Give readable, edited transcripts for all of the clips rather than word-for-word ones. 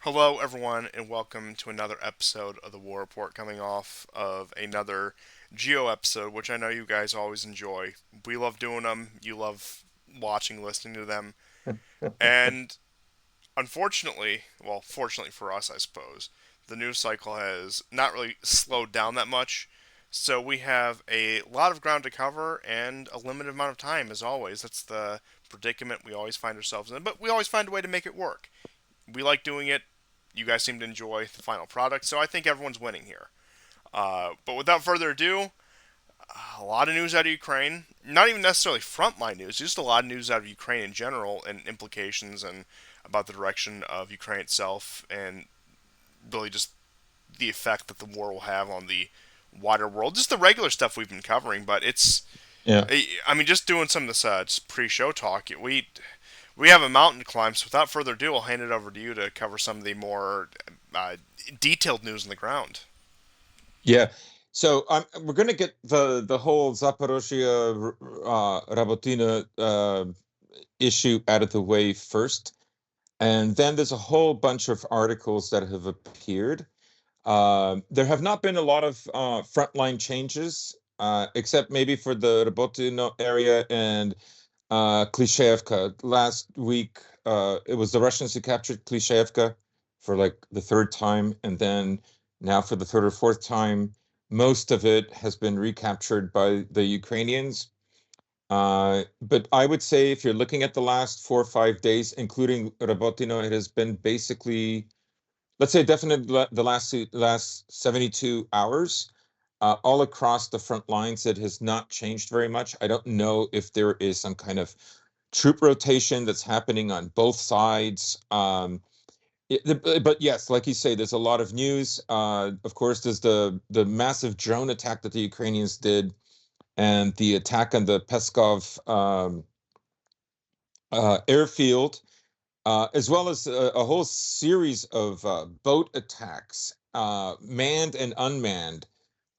Hello, everyone, and welcome to another episode of the War Report coming off of another Geo episode, which I know you guys always enjoy. We love doing them, you love watching, listening to them, and unfortunately, well, fortunately for us, I suppose, the news cycle has not really slowed down that much. So we have a lot of ground to cover and a limited amount of time, as always. That's the predicament we always find ourselves in, but we always find a way to make it work. We like doing it. You guys seem to enjoy the final product, so I think everyone's winning here. But without further ado, a lot of news out of Ukraine. Not even necessarily frontline news, just a lot of news out of Ukraine in general and implications and about the direction of Ukraine itself and really just the effect that the war will have on the wider world. Just the regular stuff we've been covering, but it's Yeah. I mean, just doing some of this pre-show talk. We have a mountain to climb. So without further ado, I'll hand it over to you to cover some of the more uh, detailed news on the ground. Yeah. So we're going to get the whole Zaporozhye Rabotina issue out of the way first, and then there's a whole bunch of articles that have appeared. There have not been a lot of frontline changes, except maybe for the Rabotino area and Klishevka. Last week, it was the Russians who captured Klishevka for like the third time, and then now for the third or fourth time, most of it has been recaptured by the Ukrainians. But I would say if you're looking at the last 4 or 5 days, including Rabotino, it has been basically, let's say, definitely the last 72 hours. All across the front lines, it has not changed very much. I don't know if there is some kind of troop rotation that's happening on both sides. But yes, like you say, there's a lot of news. Of course, there's the massive drone attack that the Ukrainians did, and the attack on the Peskov airfield, as well as a whole series of boat attacks, manned and unmanned,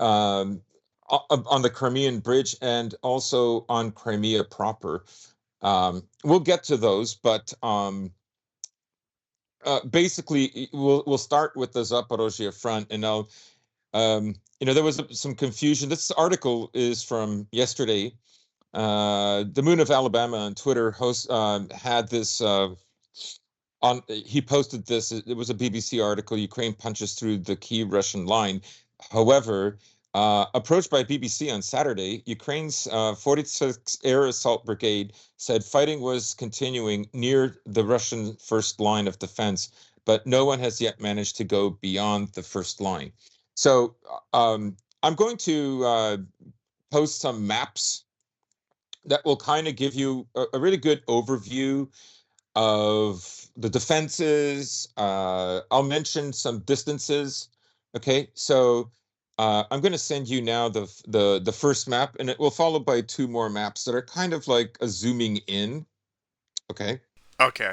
um, on the Crimean Bridge and also on Crimea proper. We'll get to those, but basically, we'll start with the Zaporozhye front, and I'll there was some confusion. This article is from yesterday. The Moon of Alabama on Twitter had this on. He posted this. It was a BBC article. Ukraine punches through the key Russian line. However, approached by BBC on Saturday, Ukraine's 46th Air Assault Brigade said fighting was continuing near the Russian first line of defense, but no one has yet managed to go beyond the first line. So I'm going to post some maps that will kind of give you a really good overview of the defenses. I'll mention some distances. Okay, so I'm going to send you now the first map, and it will follow by two more maps that are kind of like a zooming in. Okay, Okay.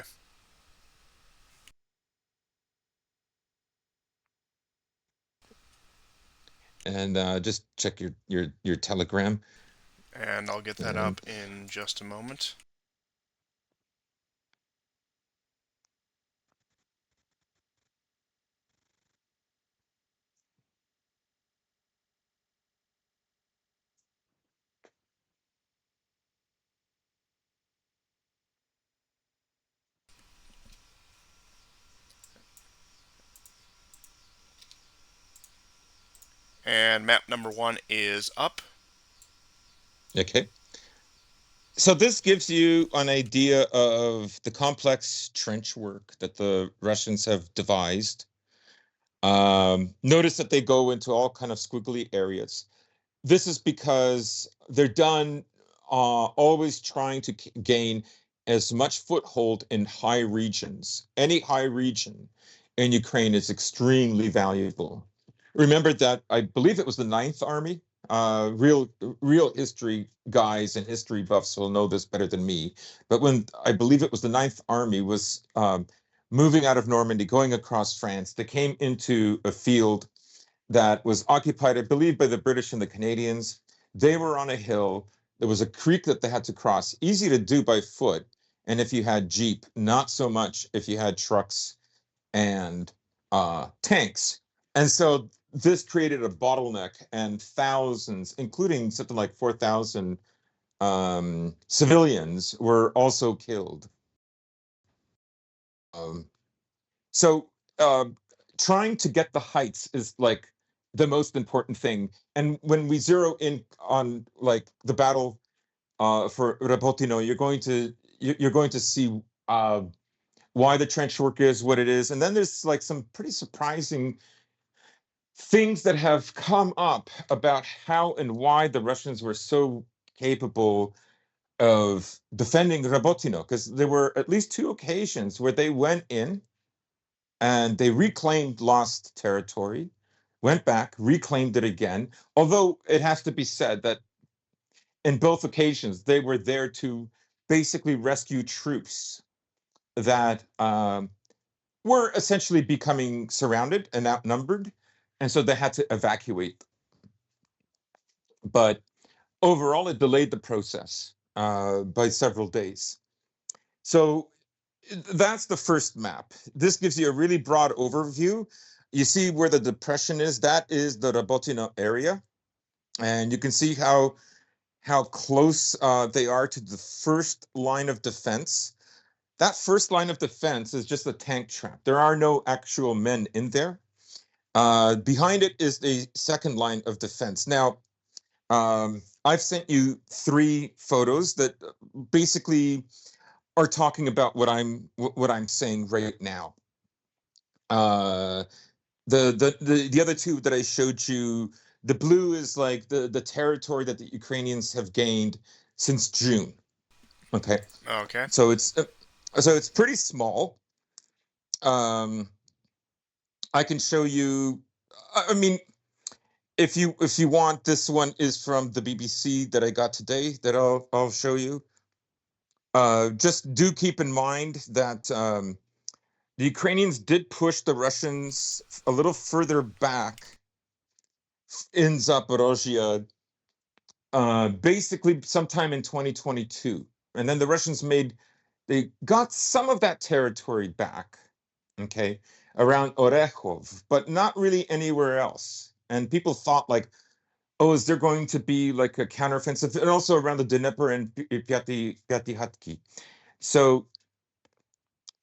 and just check your Telegram. And I'll get that And up in just a moment. And map number one is up. okay, so this gives you an idea of the complex trench work that the Russians have devised. Notice that they go into all kind of squiggly areas. This is because they're done always trying to gain as much foothold in high regions. Any high region in Ukraine is extremely valuable. Remember that I believe it was the Ninth Army. Real history guys and history buffs will know this better than me. But when I believe it was the Ninth Army was moving out of Normandy, going across France, they came into a field that was occupied, I believe, by the British and the Canadians. They were on a hill. There was a creek that they had to cross, easy to do by foot. And if you had Jeep, not so much if you had trucks and tanks. And so this created a bottleneck, and thousands, including something like 4,000 civilians, were also killed. Um, so uh, trying to get the heights is like the most important thing. And when we zero in on like the battle for Rabotino, you're going to see why the trench work is what it is. And then there's like some pretty surprising things that have come up about how and why the Russians were so capable of defending Rabotino, because there were at least two occasions where they went in and they reclaimed lost territory, went back, reclaimed it again. Although it has to be said that in both occasions, they were there to basically rescue troops that were essentially becoming surrounded and outnumbered. And so they had to evacuate. But overall, it delayed the process by several days. So that's the first map. This gives you a really broad overview. You see where the depression is. That is the Rabotino area. And you can see how close they are to the first line of defense. That first line of defense is just a tank trap. There are no actual men in there. Behind it is the second line of defense. Now, I've sent you three photos that basically are talking about what I'm saying right now. Uh, the other two that I showed you, the blue is like the territory that the Ukrainians have gained since June. Okay, Okay. so it's pretty small. Um, I can show you. I mean, if you want, this one is from the BBC that I got today that I'll show you. Just do keep in mind that the Ukrainians did push the Russians a little further back in Zaporozhye, basically sometime in 2022, and then the Russians they got some of that territory back, okay, around Orechov, but not really anywhere else. And people thought like, oh, is there going to be like a counteroffensive, and also around the Dnieper and Pyatyhatki. So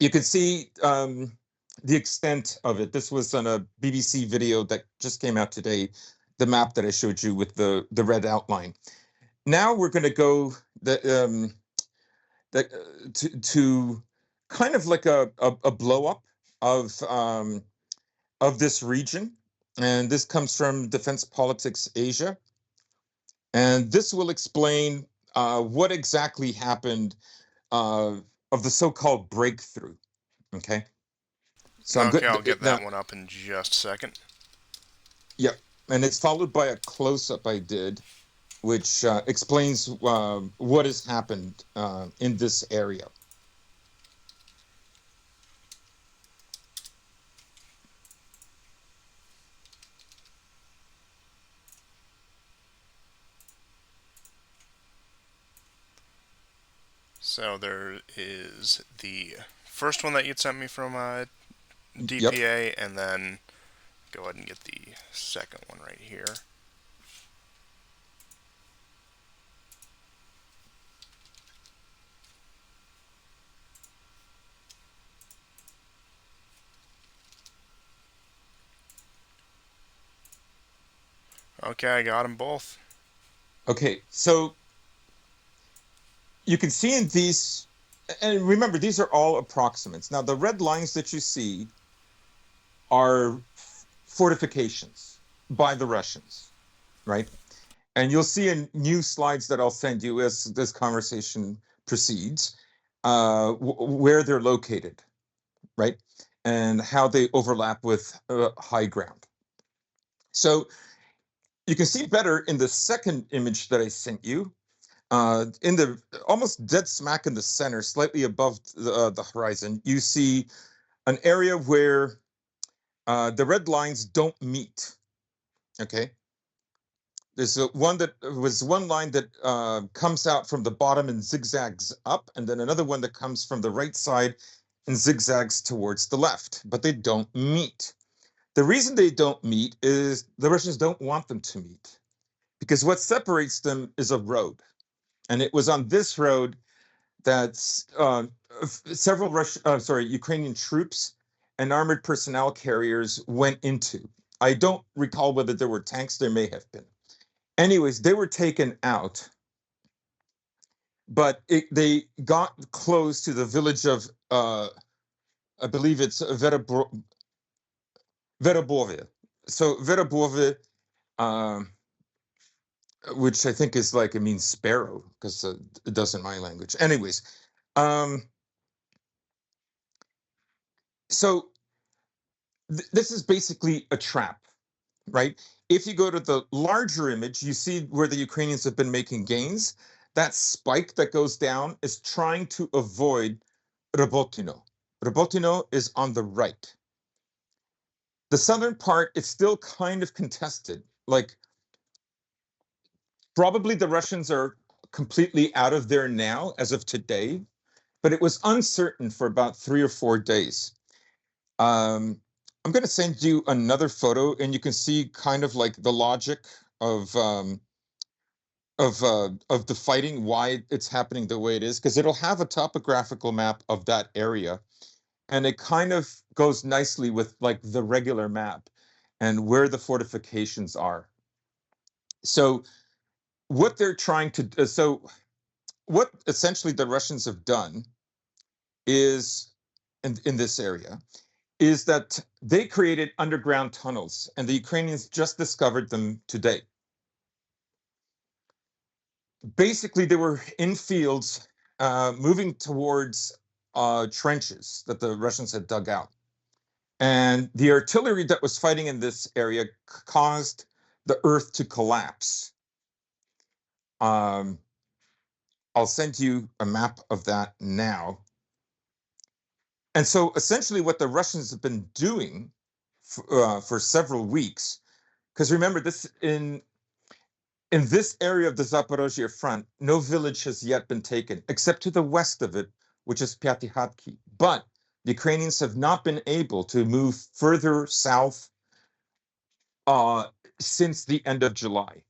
you can see the extent of it. This was on a BBC video that just came out today, the map that I showed you with the red outline. Now we're going to go to kind of like a blow up of this region. And this comes from Defense Politics Asia. And this will explain what exactly happened of the so-called breakthrough. Okay. So I'm Okay, I'll good get now. that one up in just a second. Yeah, and it's followed by a close-up I did, which explains what has happened in this area. So there is the first one that you'd sent me from Yep. DPA, and then go ahead and get the second one right here. Okay, I got them both. Okay, so you can see in these, and remember, these are all approximates. Now, the red lines that you see are fortifications by the Russians, right? And you'll see in new slides that I'll send you as this conversation proceeds, where they're located, right? And how they overlap with high ground. So you can see better in the second image that I sent you, in the almost dead smack in the center, slightly above the horizon, you see an area where the red lines don't meet. Okay, there's one line that comes out from the bottom and zigzags up, and then another one that comes from the right side and zigzags towards the left, but they don't meet. The reason they don't meet is the Russians don't want them to meet, because what separates them is a road. And it was on this road that several Ukrainian troops and armored personnel carriers went into. I don't recall whether there were tanks. There may have been. Anyways, they were taken out, but they got close to the village of, I believe it's Verobove. So Verobove, which I think is like, it means sparrow, because it does in my language. Anyways, um, so this is basically a trap, right? If you go to the larger image, you see where the Ukrainians have been making gains. That spike that goes down is trying to avoid Robotino. Robotino is on the right. The southern part is still kind of contested. Like, probably the Russians are completely out of there now as of today, but it was uncertain for about 3 or 4 days. Um, I'm going to send you another photo, and you can see kind of like the logic of of the fighting, why it's happening the way it is, because it'll have a topographical map of that area, and it kind of goes nicely with like the regular map and where the fortifications are. So what they're trying to so what essentially the Russians have done is in this area is that they created underground tunnels, and the Ukrainians just discovered them today. Basically, they were in fields moving towards trenches that the Russians had dug out. And the artillery that was fighting in this area caused the earth to collapse. Um, I'll send you a map of that now. And so essentially, what the Russians have been doing for several weeks, because remember, in this area of the Zaporozhye front, no village has yet been taken, except to the west of it, which is Pyatikhatki. But the Ukrainians have not been able to move further south uh, since the end of July.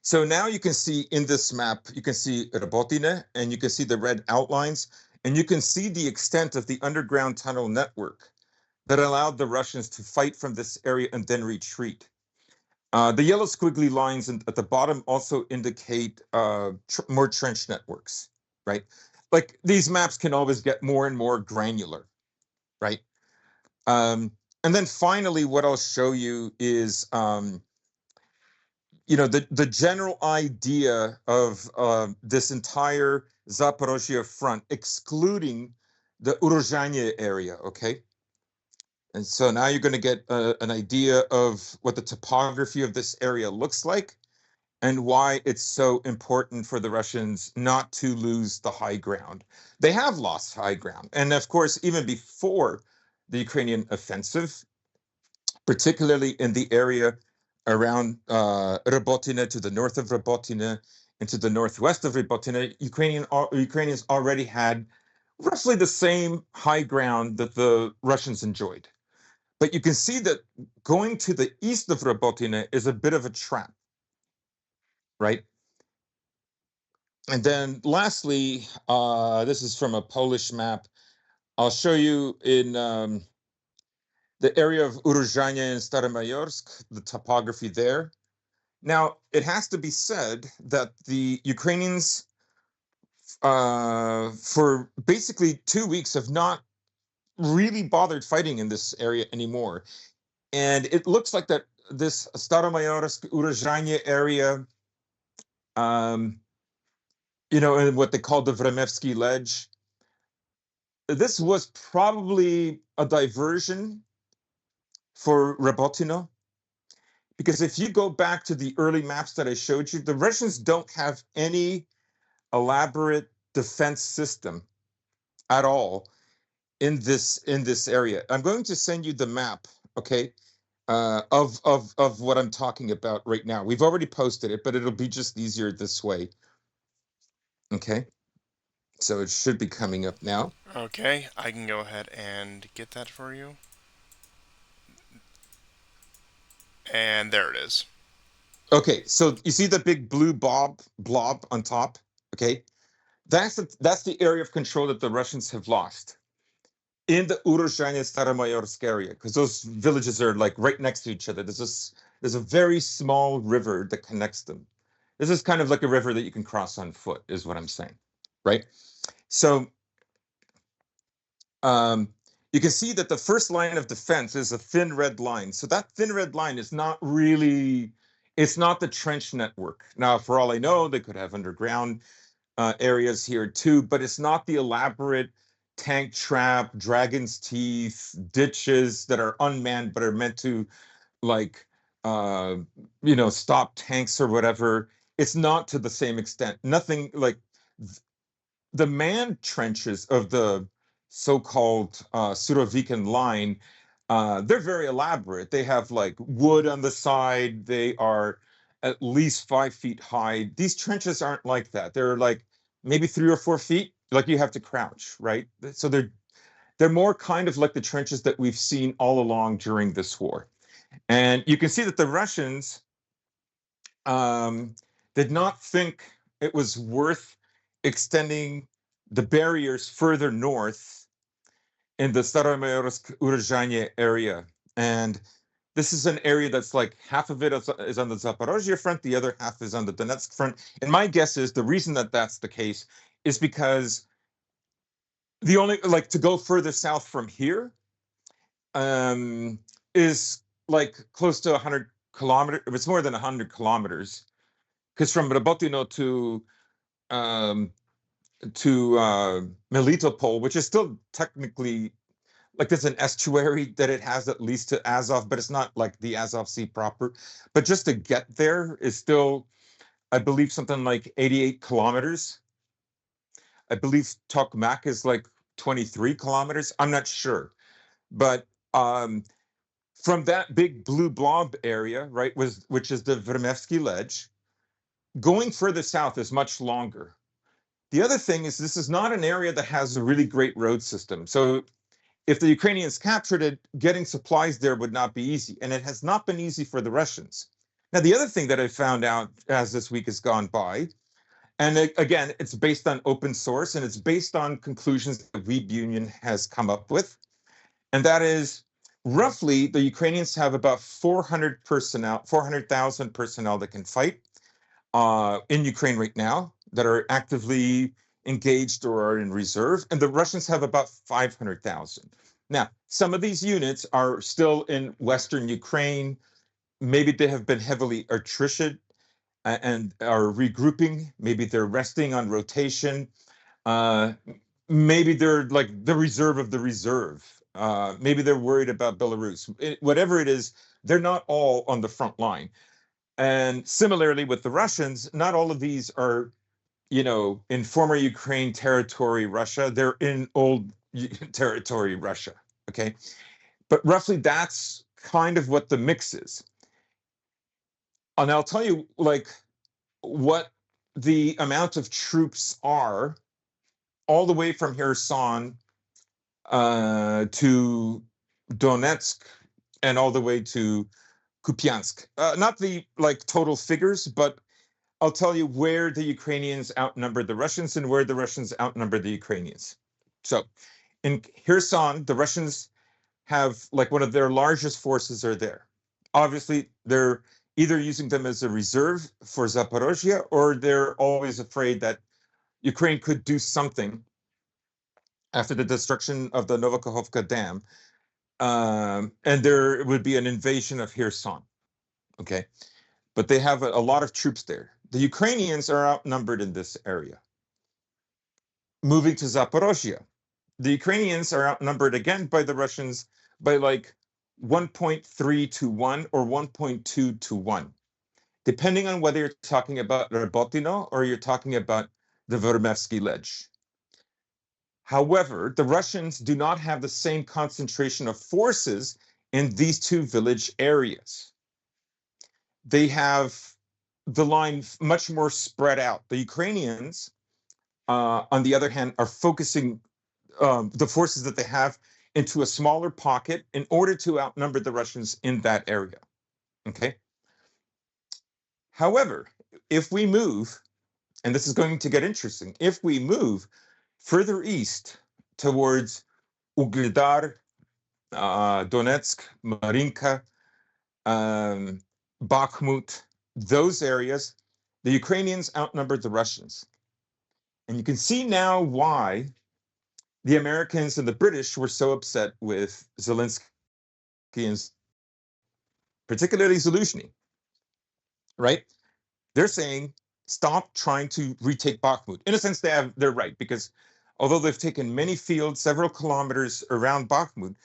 So now you can see in this map, you can see Rabotine, and you can see the red outlines, and you can see the extent of the underground tunnel network that allowed the Russians to fight from this area and then retreat. The yellow squiggly lines at the bottom also indicate more trench networks, right? Like, these maps can always get more and more granular, right? And then finally, what I'll show you is, the general idea of this entire Zaporozhye front, excluding the Urozhanye area, okay? And so now you're going to get an idea of what the topography of this area looks like and why it's so important for the Russians not to lose the high ground. They have lost high ground. And of course, even before the Ukrainian offensive, particularly in the area around Rabotine, to the north of Rabotine, and to the northwest of Rabotine, Ukrainians already had roughly the same high ground that the Russians enjoyed. But you can see that going to the east of Rabotine is a bit of a trap, right? And then lastly, this is from a Polish map. I'll show you in the area of Uruzhanya and Staromayorsk, the topography there. Now, it has to be said that the Ukrainians, for basically 2 weeks, have not really bothered fighting in this area anymore. And it looks like that this Staromayorsk, Uruzhanya area, um, in what they call the Vremevsky Ledge, this was probably a diversion for Rabotino, because if you go back to the early maps that I showed you, the Russians don't have any elaborate defense system at all in this area. I'm going to send you the map, okay, of what I'm talking about right now. We've already posted it, but it'll be just easier this way. Okay. So it should be coming up now. Okay, I can go ahead and get that for you. And there it is. Okay, so you see the big blue blob on top? Okay, that's the area of control that the Russians have lost in the Urozhanye Staromayorsk area, because those villages are like right next to each other. There's a very small river that connects them. This is kind of like a river that you can cross on foot, is what I'm saying, right? So um, you can see that the first line of defense is a thin red line. So that thin red line is not really, it's not the trench network. Now, for all I know, they could have underground areas here too, but it's not the elaborate tank trap, dragon's teeth, ditches that are unmanned but are meant to like uh stop tanks or whatever. It's not to the same extent. Nothing like the man trenches of the so-called Surovikin line. They're very elaborate. They have like wood on the side. They are at least 5 feet high. These trenches aren't like that. They're like maybe 3 or 4 feet. Like you have to crouch, right? So they're more kind of like the trenches that we've seen all along during this war. And you can see that the Russians um, did not think it was worth extending the barriers further north in the Staromayorsk Urozhanye area. And this is an area that's like half of it is on the Zaporozhye front, the other half is on the Donetsk front. And my guess is the reason that that's the case is because the only like to go further south from here um, is like close to 100 kilometers. It's more than 100 kilometers because from Rabotino um, to Melitopol, which is still technically like there's an estuary that it has at least to Azov, but it's not like the Azov Sea proper. But just to get there is still, I believe, something like 88 kilometers. I believe Tokmak is like 23 kilometers. I'm not sure, but from that big blue blob area, right, which is the Vermevsky Ledge, going further south is much longer. The other thing is this is not an area that has a really great road system. So if the Ukrainians captured it, getting supplies there would not be easy. And it has not been easy for the Russians. Now, the other thing that I found out as this week has gone by, and again, it's based on open source and it's based on conclusions that Weeb Union has come up with. And that is roughly the Ukrainians have about 400 personnel, 400,000 personnel that can fight in Ukraine right now that are actively engaged or are in reserve, and the Russians have about 500,000. Now, some of these units are still in Western Ukraine. Maybe they have been heavily attrition and are regrouping. Maybe they're resting on rotation. Uh, Maybe they're like the reserve of the reserve. Maybe they're worried about Belarus. Whatever it is, they're not all on the front line. And similarly with the Russians, not all of these are, in former Ukraine territory Russia. They're in old territory Russia. Okay. But roughly that's kind of what the mix is. And I'll tell you like what the amount of troops are all the way from Kherson to Donetsk and all the way to Kupiansk. Not the like total figures, but I'll tell you where the Ukrainians outnumber the Russians and where the Russians outnumber the Ukrainians. So in Kherson, the Russians have like one of their largest forces are there. Obviously, they're either using them as a reserve for Zaporozhye or they're always afraid that Ukraine could do something after the destruction of the Novakhovka Dam, and there would be an invasion of Kherson. Okay, but they have a lot of troops there. The Ukrainians are outnumbered in this area. Moving to Zaporozhye, the Ukrainians are outnumbered again by the Russians by like 1.3 to 1 or 1.2 to 1, depending on whether you're talking about Rabotino or you're talking about the Vermevsky Ledge. However, the Russians do not have the same concentration of forces in these two village areas. They have the line much more spread out. The Ukrainians on the other hand, are focusing the forces that they have into a smaller pocket in order to outnumber the Russians in that area. Okay. However, if we move, and this is going to get interesting, if we move further east towards Ugledar, Donetsk, Marinka, um, Bakhmut, those areas, the Ukrainians outnumbered the Russians. And you can see now why the Americans and the British were so upset with Zelensky and particularly Zelensky, right? They're saying stop trying to retake Bakhmut. In a sense, they're right because although they've taken many fields, several kilometers around Bakhmut,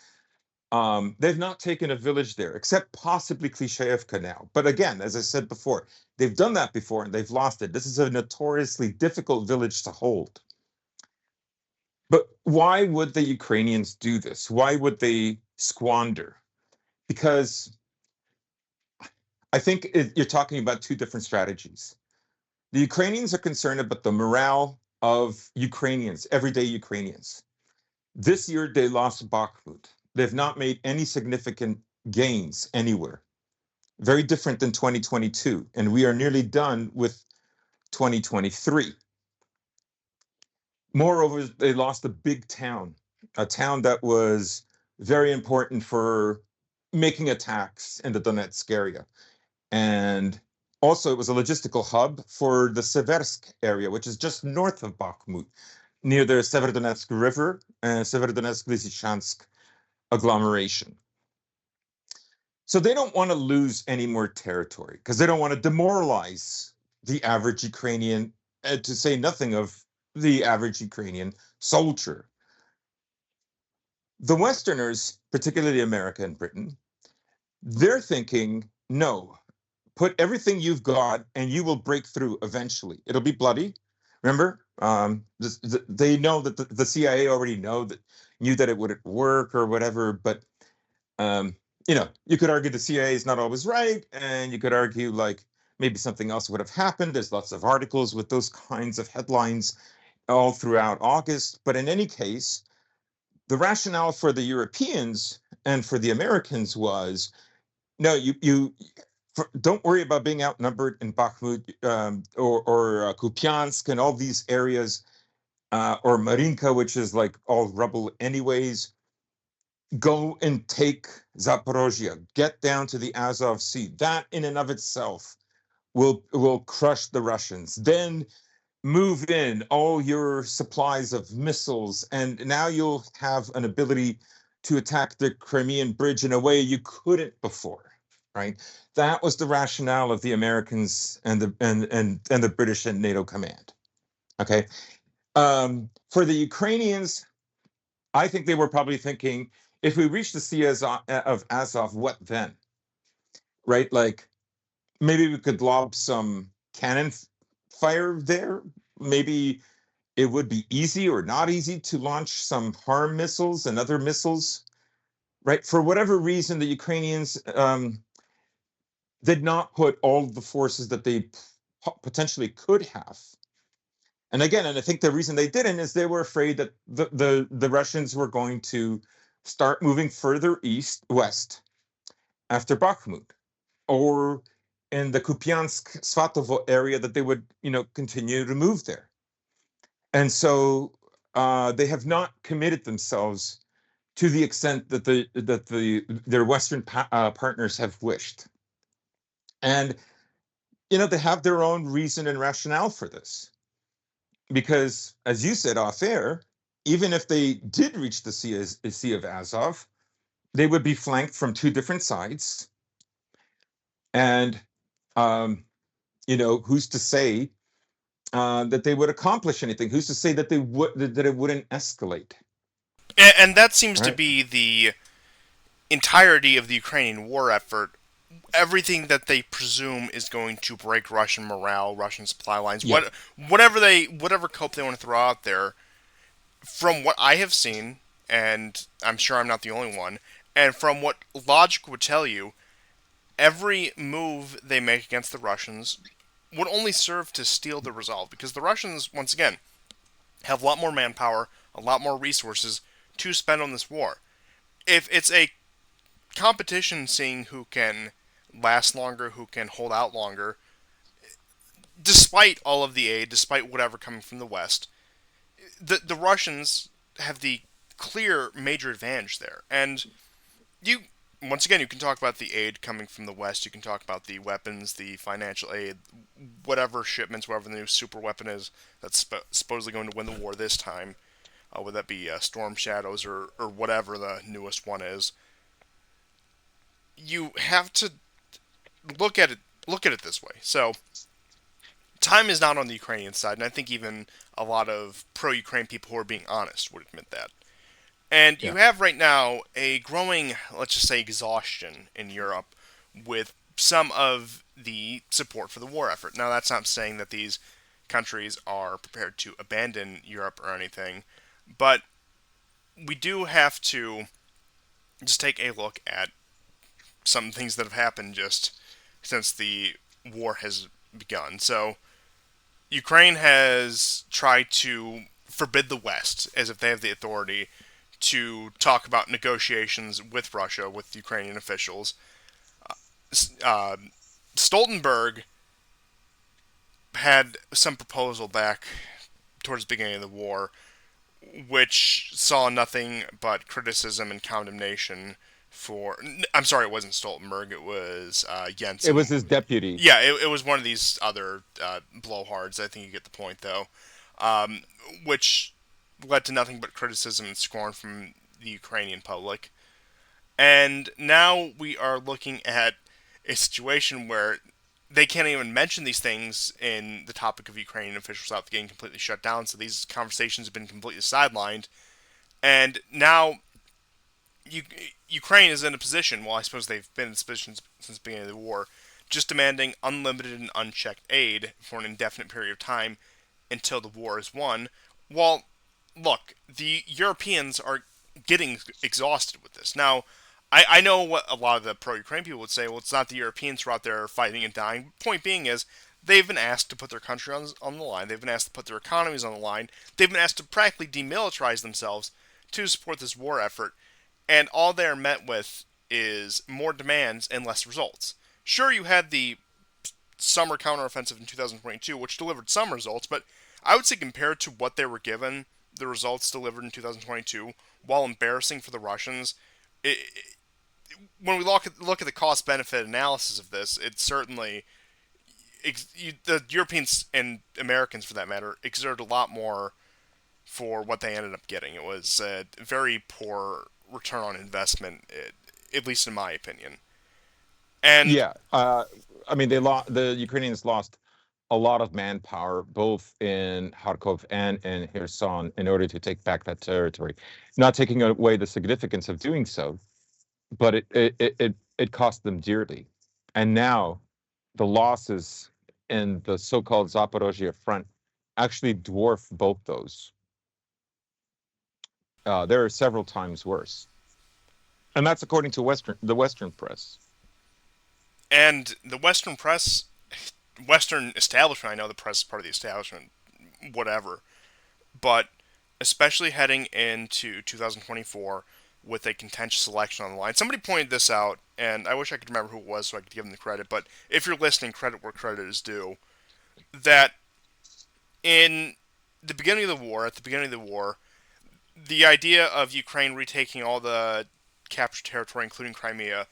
they've not taken a village there, except possibly Klishayevka now. But again, as I said before, they've done that before and they've lost it. This is a notoriously difficult village to hold. But why would the Ukrainians do this? Why would they squander? Because I think you're talking about two different strategies. The Ukrainians are concerned about the morale of Ukrainians, everyday Ukrainians. This year, they lost Bakhmut. They've not made any significant gains anywhere. Very different than 2022. And we are nearly done with 2023. Moreover, they lost a big town, a town that was very important for making attacks in the Donetsk area. And also, it was a logistical hub for the Seversk area, which is just north of Bakhmut, near the Severodonetsk River and Severodonetsk-Lysychansk agglomeration. So they don't want to lose any more territory because they don't want to demoralize the average Ukrainian, to say nothing of the average Ukrainian soldier. The Westerners, particularly America and Britain, they're thinking, no, put everything you've got and you will break through eventually. It'll be bloody. Remember, they know that the CIA already knew that it wouldn't work or whatever, but um, you could argue the CIA is not always right, and you could argue like maybe something else would have happened. There's lots of articles with those kinds of headlines all throughout August. But in any case, the rationale for the Europeans and for the Americans was no, don't worry about being outnumbered in Bakhmut or Kupiansk and all these areas, or Marinka, which is like all rubble anyways. Go and take Zaporozhye, get down to the Azov Sea. That in and of itself will crush the Russians. Then move in all your supplies of missiles, and now you'll have an ability to attack the Crimean Bridge in a way you couldn't before, right? That was the rationale of the Americans and the British and NATO command. Okay, for the Ukrainians, I think they were probably thinking, if we reach the Sea of Azov, what then? Right? Like maybe we could lob some cannon fire there. Maybe it would be easy or not easy to launch some HARM missiles and other missiles. Right? For whatever reason, the Ukrainians did not put all the forces that they potentially could have. And again, and I think the reason they didn't is they were afraid that the Russians were going to start moving further west after Bakhmut, or in the Kupiansk Svatovo area, that they would continue to move there. And so they have not committed themselves to the extent that their Western partners have wished. And they have their own reason and rationale for this. Because, as you said off air, even if they did reach the Sea of Azov, they would be flanked from two different sides. And, who's to say that they would accomplish anything? Who's to say that that it wouldn't escalate? And that seems to Right? be the entirety of the Ukrainian war effort. Everything that they presume is going to break Russian morale, Russian supply lines, Yeah. whatever cope they want to throw out there. From what I have seen, and I'm sure I'm not the only one, and from what logic would tell you, every move they make against the Russians would only serve to steal the resolve, because the Russians, once again, have a lot more manpower, a lot more resources to spend on this war. If it's a competition seeing who can last longer, who can hold out longer, despite all of the aid, despite whatever coming from the West, the Russians have the clear major advantage there. And you once again you can talk about the aid coming from the West. You can talk about the weapons, the financial aid, whatever shipments, whatever the new super weapon is that's supposedly going to win the war this time. Whether that be Storm Shadows or whatever the newest one is. You have to look at it this way. So time is not on the Ukrainian side, and I think even a lot of pro-Ukraine people who are being honest would admit that. And you Yeah. have right now a growing, let's just say, exhaustion in Europe with some of the support for the war effort. Now, that's not saying that these countries are prepared to abandon Europe or anything, but we do have to just take a look at some things that have happened just since the war has begun. So, Ukraine has tried to forbid the West, as if they have the authority, to talk about negotiations with Russia, with Ukrainian officials. Uh, Stoltenberg had some proposal back towards the beginning of the war, which saw nothing but criticism and condemnation for. I'm sorry, it wasn't Stoltenberg. It was It Jensen. was his deputy. Yeah, it was one of these other blowhards. I think you get the point, though. Um, which led to nothing but criticism and scorn from the Ukrainian public. And now we are looking at a situation where they can't even mention these things in the topic of Ukrainian officials without getting completely shut down. So these conversations have been completely sidelined. And now U- Ukraine is in a position, well, I suppose they've been in this position since the beginning of the war, just demanding unlimited and unchecked aid for an indefinite period of time until the war is won. While, look, the Europeans are getting exhausted with this. Now, I know what a lot of the pro Ukraine people would say, well, it's not the Europeans who are out there fighting and dying. Point being is, they've been asked to put their country on the line. They've been asked to put their economies on the line. They've been asked to practically demilitarize themselves to support this war effort. And all they are met with is more demands and less results. Sure, you had the summer counteroffensive in 2022, which delivered some results, but I would say compared to what they were given, the results delivered in 2022, while embarrassing for the Russians, it, when we look at the cost benefit analysis of this, it certainly the Europeans and Americans, for that matter, exerted a lot more for what they ended up getting. It was a very poor return on investment, at least in my opinion. And Yeah. I mean, the Ukrainians lost a lot of manpower, both in Kharkov and in Kherson, in order to take back that territory. Not taking away the significance of doing so, but it cost them dearly. And now the losses in the so-called Zaporozhye front actually dwarf both those. There are several times worse, and that's according to the Western press. the Western press, Western establishment, I know the press is part of the establishment, whatever, but especially heading into 2024 with a contentious election on the line. Somebody pointed this out, and I wish I could remember who it was so I could give them the credit, but if you're listening, credit where credit is due, that in the beginning of the war, at the beginning of the war, the idea of Ukraine retaking all the captured territory, including Crimea,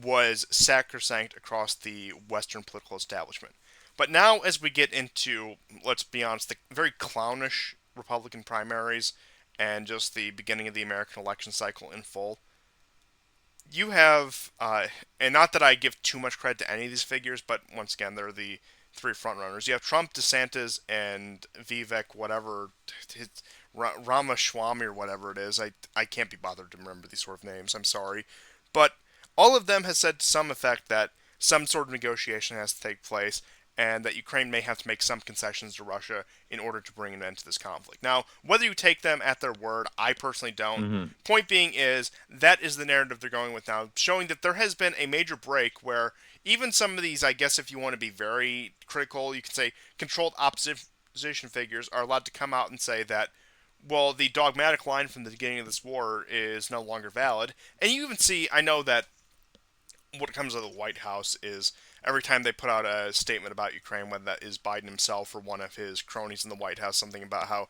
was sacrosanct across the Western political establishment. But now, as we get into, let's be honest, the very clownish Republican primaries and just the beginning of the American election cycle in full, you have, and not that I give too much credit to any of these figures, but once again, they're the three frontrunners. You have Trump, DeSantis, and Vivek, whatever, Ramaswamy or whatever it is. I can't be bothered to remember these sort of names. I'm sorry, but all of them has said to some effect that some sort of negotiation has to take place, and that Ukraine may have to make some concessions to Russia in order to bring an end to this conflict. Now, whether you take them at their word, I personally don't. Hmm. Point being is that is the narrative they're going with now, showing that there has been a major break where even some of these, I guess, if you want to be very critical, you could say controlled opposition figures are allowed to come out and say that, well, the dogmatic line from the beginning of this war is no longer valid. And you even see, I know that what comes out of the White House is every time they put out a statement about Ukraine, whether that is Biden himself or one of his cronies in the White House, something about how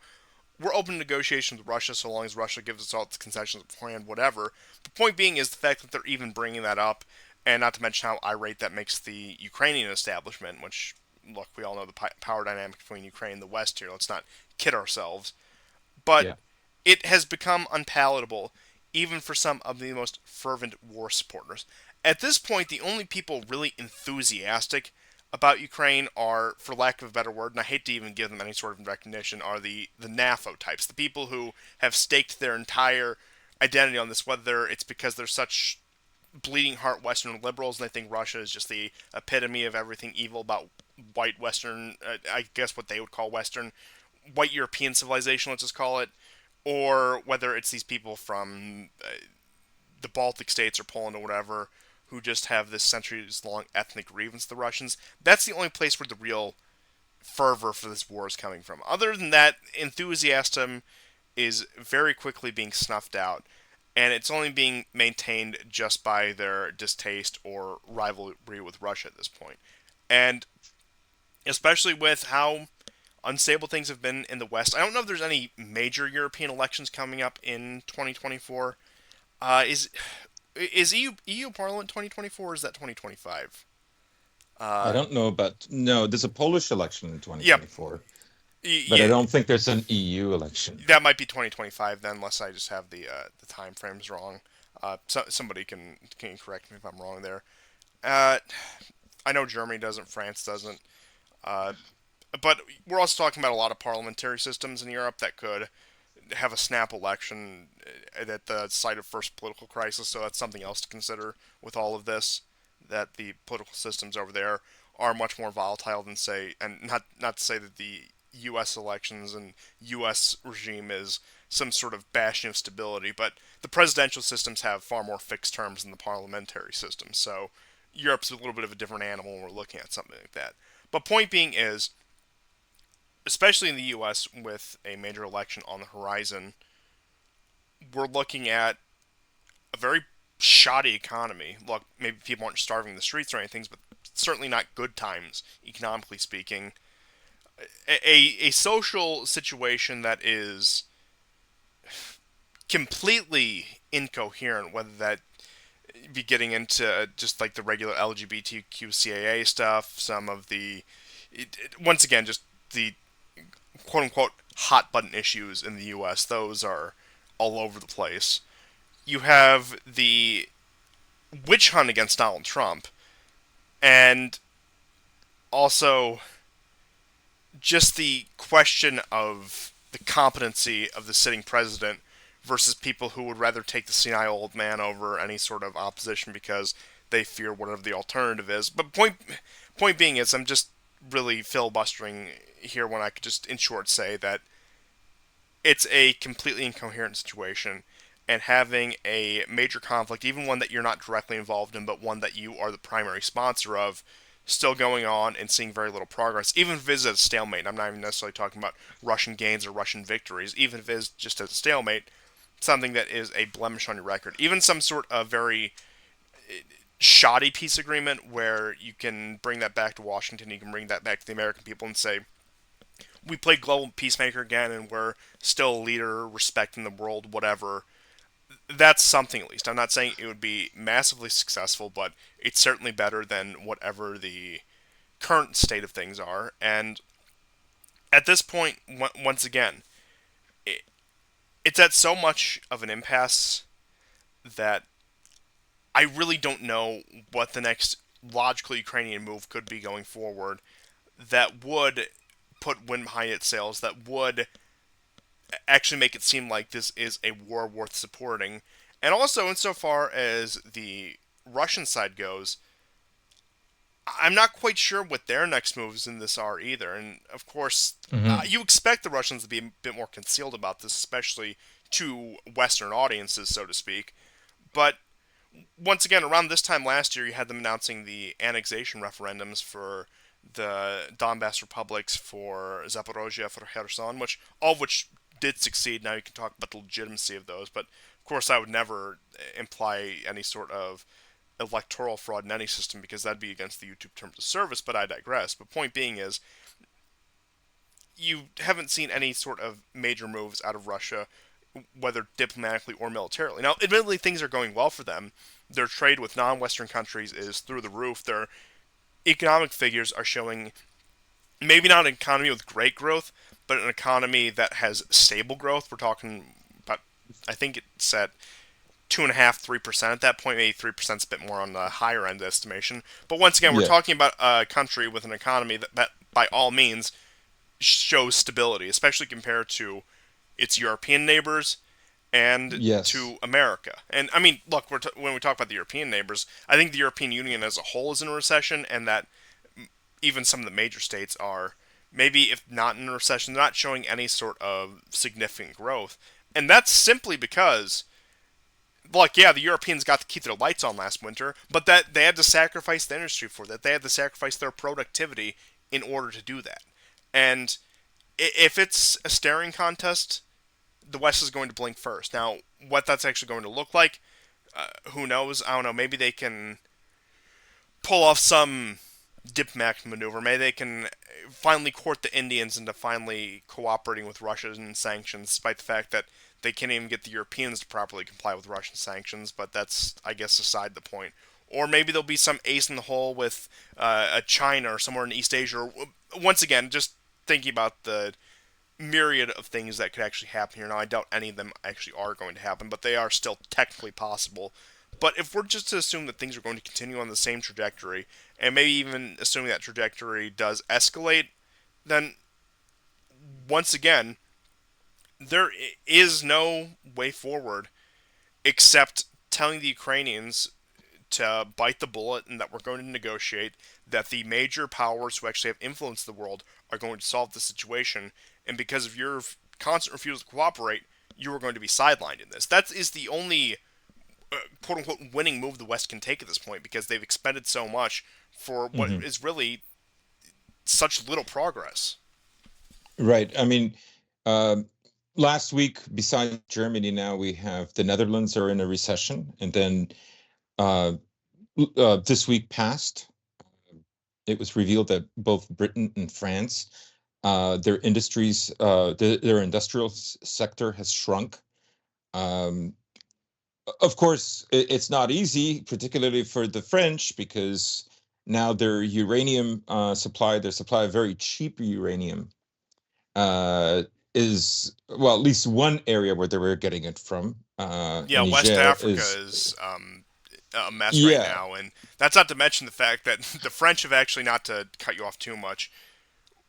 we're open to negotiations with Russia so long as Russia gives us all its concessions beforehand, whatever. The point being is the fact that they're even bringing that up, and not to mention how irate that makes the Ukrainian establishment, which, look, we all know the power dynamic between Ukraine and the West here. Let's not kid ourselves. But Yeah. it has become unpalatable, even for some of the most fervent war supporters. At this point, the only people really enthusiastic about Ukraine are, for lack of a better word, and I hate to even give them any sort of recognition, are the NAFO types, the people who have staked their entire identity on this, whether it's because they're such bleeding heart Western liberals and they think Russia is just the epitome of everything evil about white Western, I guess what they would call Western, white European civilization, let's just call it, or whether it's these people from the Baltic states or Poland or whatever who just have this centuries long ethnic grievance with the Russians. That's the only place where the real fervor for this war is coming from. Other than that, enthusiasm is very quickly being snuffed out, and it's only being maintained just by their distaste or rivalry with Russia at this point. And especially with how unstable things have been in the West, I don't know if there's any major European elections coming up in 2024. Is EU Parliament 2024 or is that 2025? I Uh, don't know about, no, there's a Polish election in yep. 2024, but I Yeah, don't think there's an EU election. that might be 2025 then, unless I just have the time frames wrong. Somebody can correct me if I'm wrong there. Uh, I know Germany doesn't, France doesn't, uh, but we're also talking about a lot of parliamentary systems in Europe that could have a snap election at the site of first political crisis. So that's something else to consider with all of this. That the political systems over there are much more volatile than say, and not to say that the U.S. elections and U.S. regime is some sort of bastion of stability, but the presidential systems have far more fixed terms than the parliamentary system. So Europe's a little bit of a different animal when we're looking at something like that. But point being is, especially in the U.S. with a major election on the horizon, we're looking at a very shoddy economy. Look, maybe people aren't starving in the streets or anything, but certainly not good times, economically speaking. A social situation that is completely incoherent, whether that be getting into just like the regular LGBTQ CAA stuff, some of the, once again, just the quote unquote hot button issues in the US, those are all over the place. You have the witch hunt against Donald Trump, and also just the question of the competency of the sitting president versus people who would rather take the senile old man over any sort of opposition because they fear whatever the alternative is. But point being is, I'm just really filibustering here when I could just in short say that it's a completely incoherent situation, and having a major conflict, even one that you're not directly involved in, but one that you are the primary sponsor of, still going on and seeing very little progress. Even if it is a stalemate, I'm not even necessarily talking about Russian gains or Russian victories. Even if it is just a stalemate, something that is a blemish on your record. Even some sort of very shoddy peace agreement where you can bring that back to Washington, you can bring that back to the American people and say, we played global peacemaker again and we're still a leader, respecting the world, whatever. That's something at least. I'm not saying it would be massively successful, but it's certainly better than whatever the current state of things are. And at this point, once again, it, it's at so much of an impasse that I really don't know what the next logical Ukrainian move could be going forward that would put wind behind its sails, that would actually make it seem like this is a war worth supporting. And also, insofar as the Russian side goes, I'm not quite sure what their next moves in this are either. And of course, Hmm. you expect the Russians to be a bit more concealed about this, especially to Western audiences, so to speak. But once again, around this time last year, you had them announcing the annexation referendums for the Donbass republics for Zaporozhye, for Kherson, which all of which did succeed. Now you can talk about the legitimacy of those, but of course I would never imply any sort of electoral fraud in any system because that'd be against the YouTube terms of service. But I digress. But point being is, you haven't seen any sort of major moves out of Russia, whether diplomatically or militarily. Now, admittedly, things are going well for them. Their trade with non-Western countries is through the roof. Their economic figures are showing maybe not an economy with great growth, but an economy that has stable growth. We're talking about, I think it's at 2.5, 3% at that point. Maybe 3% is a bit more on the higher end estimation. But once again, we're Yeah. talking about a country with an economy that by all means, shows stability, especially compared to its European neighbors and Yes. to America. And I mean, look, when we talk about the European neighbors, I think the European Union as a whole is in a recession, and that even some of the major states are maybe, if not in a recession, not showing any sort of significant growth. And that's simply because, like, yeah, the Europeans got to keep their lights on last winter, but that they had to sacrifice the industry for that. They had to sacrifice their productivity in order to do that. And if it's a staring contest, the West is going to blink first. Now, what that's actually going to look like, who knows? I don't know. Maybe they can pull off some diplomatic maneuver. Maybe they can finally court the Indians into finally cooperating with Russian sanctions, despite the fact that they can't even get the Europeans to properly comply with Russian sanctions. But that's, I guess, aside the point. Or maybe there'll be some ace in the hole with a China or somewhere in East Asia. Once again, just thinking about the myriad of things that could actually happen here. Now, I doubt any of them actually are going to happen, but they are still technically possible. But if we're just to assume that things are going to continue on the same trajectory, and maybe even assuming that trajectory does escalate, then once again, there is no way forward except telling the Ukrainians to bite the bullet and that we're going to negotiate, that the major powers who actually have influence in the world are going to solve the situation, and because of your constant refusal to cooperate, you are going to be sidelined in this. That is the only quote unquote winning move the West can take at this point because they've expended so much for what Hmm. is really such little progress. Right. I mean, um, last week, besides Germany, now we have the Netherlands are in a recession, and then uh, this week past, it was revealed that both Britain and France, their industries, their industrial sector has shrunk. Um, of course, it's not easy, particularly for the French, because now their uranium supply, their supply of very cheap uranium, uh, is, well, at least one area where they were getting it from, Yeah, in West Niger, Africa is, is a mess right yeah, now, and that's not to mention the fact that the French have actually, not to cut you off too much,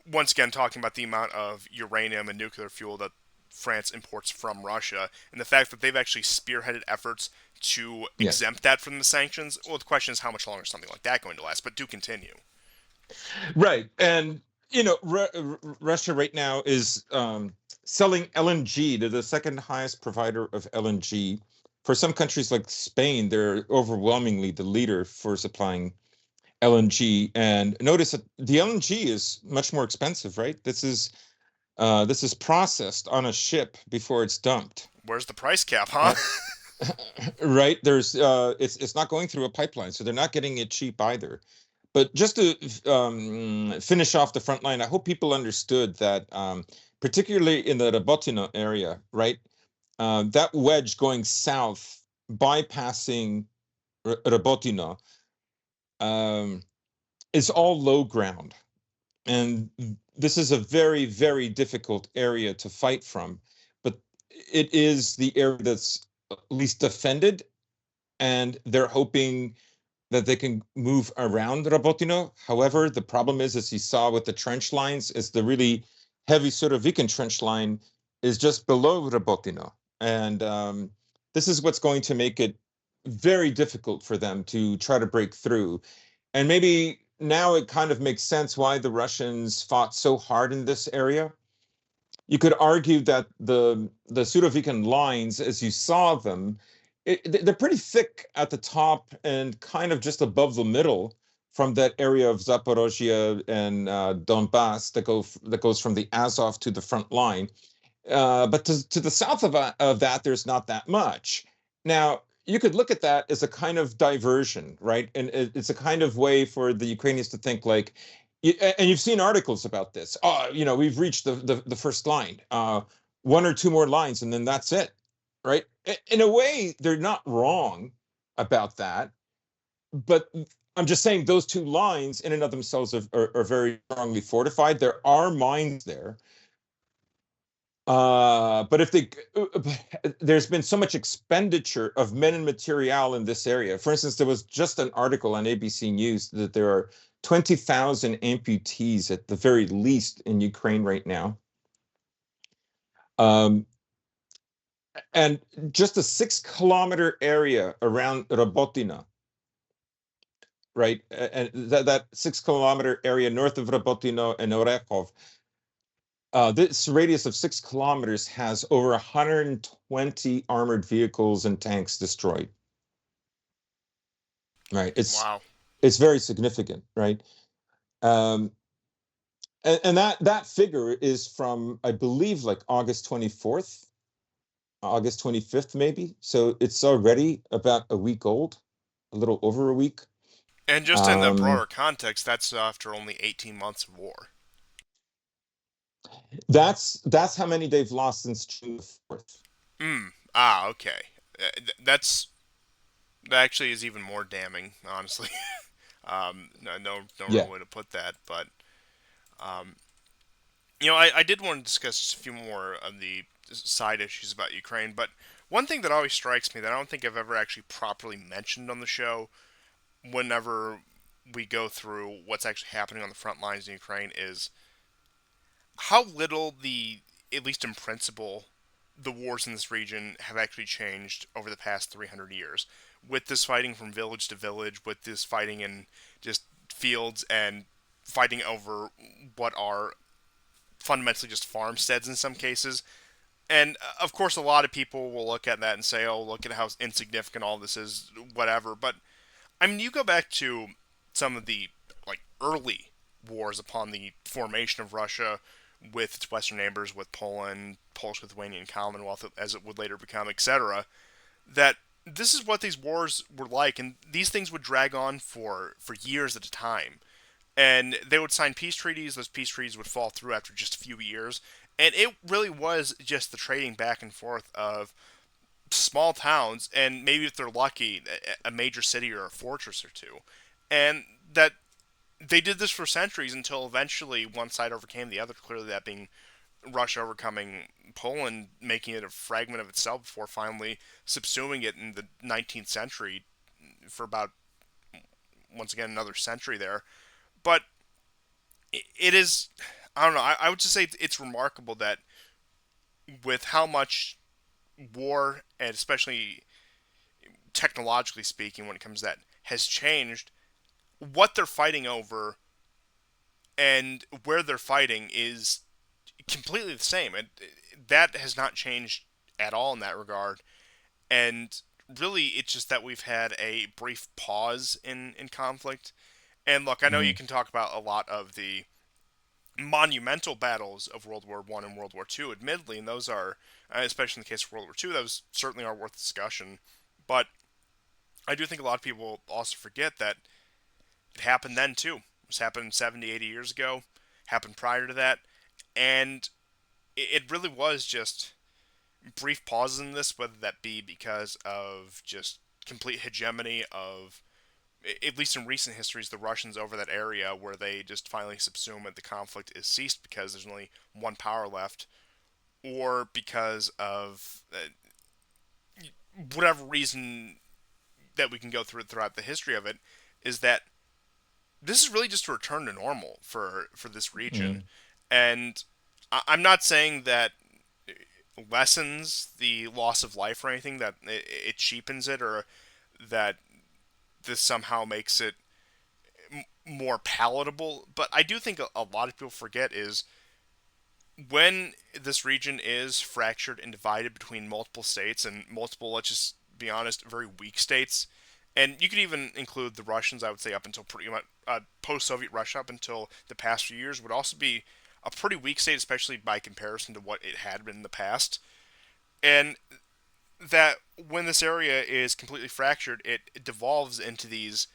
once again talking about the amount of uranium and nuclear fuel that France imports from Russia, and the fact that they've actually spearheaded efforts to yeah. exempt that from the sanctions. Well, the question is how much longer is something like that going to last? But do continue. Right. And, Russia right now is selling LNG. They're the second highest provider of LNG. For some countries like Spain, they're overwhelmingly the leader for supplying LNG. And notice that the LNG is much more expensive, right? This is processed on a ship before it's dumped. Where's the price cap, huh? Uh, right? It's not going through a pipeline, so they're not getting it cheap either. But just to finish off the front line, I hope people understood that, particularly in the Robotyne area, right? That wedge going south, bypassing Robotyne, um, is all low ground. And this is a very, very difficult area to fight from. But it is the area that's at least defended, and they're hoping that they can move around Rabotino. However, the problem is, as you saw with the trench lines, is the really heavy Surovikin trench line is just below Rabotino. And this is what's going to make it very difficult for them to try to break through. And maybe now it kind of makes sense why the Russians fought so hard in this area. You could argue that the Surovikin lines, as you saw them, they're pretty thick at the top and kind of just above the middle. from that area of Zaporozhye and Donbass that goes from the Azov to the front line. But to the south of that, there's not that much. Now, you could look at that as a kind of diversion, right? And it's a kind of way for the Ukrainians to think like, and you've seen articles about this. Oh, we've reached the first line, one or two more lines, and then that's it, right? In a way, they're not wrong about that, but I'm just saying those two lines in and of themselves are very strongly fortified. There are mines there, but there's been so much expenditure of men and material in this area. For instance, there was just an article on ABC News that there are 20,000 amputees at the very least in Ukraine right now. Um, and just a 6 kilometer area around Robotina, right? And that 6 kilometer area north of Robotina and Orekov, this radius of 6 kilometers has over 120 armored vehicles and tanks destroyed. Right. Wow. It's very significant, right? Um, and that figure is from, I believe, like August 24th, August 25th, maybe. So it's already about a week old, a little over a week. And just in the Um, broader context, that's after only 18 months of war. that's how many they've lost since June the 4th. Hmm. Ah, okay. That's that actually is even more damning, honestly. No real Yeah. way to put that, but um, I did want to discuss just a few more of the side issues about Ukraine. But one thing that always strikes me that I don't think I've ever actually properly mentioned on the show, whenever we go through what's actually happening on the front lines in Ukraine, is how little at least in principle, the wars in this region have actually changed over the past 300 years. With this fighting from village to village, with this fighting in just fields and fighting over what are fundamentally just farmsteads in some cases. And of course, a lot of people will look at that and say, oh, look at how insignificant all this is, whatever. But I mean, you go back to some of the like early wars upon the formation of Russia with its western neighbors, with Poland, Polish-Lithuanian Commonwealth, as it would later become, etc. That this is what these wars were like, and these things would drag on for years at a time. And they would sign peace treaties. Those peace treaties would fall through after just a few years, and it really was just the trading back and forth of small towns, and maybe if they're lucky, a major city or a fortress or two. And that they did this for centuries until eventually one side overcame the other, clearly that being Russia overcoming Poland, making it a fragment of itself before finally subsuming it in the 19th century for about, once again, another century there. But it is, I don't know, I would just say it's remarkable that with how much war, and especially technologically speaking, when it comes to that, has changed, what they're fighting over and where they're fighting is completely the same. And that has not changed at all in that regard. And really, it's just that we've had a brief pause in conflict. And look, I know you Mhm. can talk about a lot of the monumental battles of World War One and World War Two, admittedly, and those are, especially in the case of World War Two, those certainly are worth discussion. But I do think a lot of people also forget that it happened then too. It was happened 70, 80 years ago, happened prior to that, and it really was just brief pauses in this, whether that be because of just complete hegemony of, at least in recent histories, the Russians over that area where they just finally subsume it, the conflict is ceased because there's only one power left, or because of whatever reason that we can go through throughout the history of it, is that this is really just a return to normal for this region. Mhm. And I'm not saying that lessens the loss of life or anything, that it cheapens it, or that this somehow makes it more palatable. But I do think a lot of people forget is when this region is fractured and divided between multiple states and multiple, let's just be honest, very weak states, and you could even include the Russians. I would say up until pretty much post-Soviet Russia, up until the past few years, would also be a pretty weak state, especially by comparison to what it had been in the past. And that when this area is completely fractured, it devolves into these.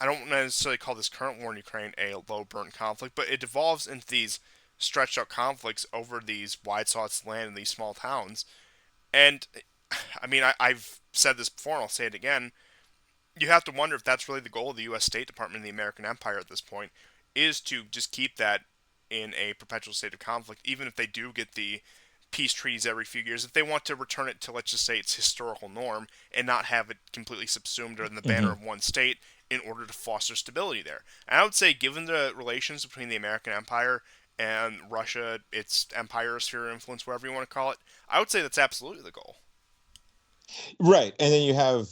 I don't necessarily call this current war in Ukraine a low burnt conflict, but it devolves into these stretched out conflicts over these wide swaths of land in these small towns. And I mean, I've said this before and I'll say it again. You have to wonder if that's really the goal of the U.S. State Department and the American Empire at this point, is to just keep that in a perpetual state of conflict, even if they do get the peace treaties every few years. If they want to return it to, let's just say, its historical norm and not have it completely subsumed under the banner Hmm. of one state in order to foster stability there. And I would say, given the relations between the American Empire and Russia, its empire, sphere of influence, whatever you want to call it, I would say that's absolutely the goal. Right, and then you have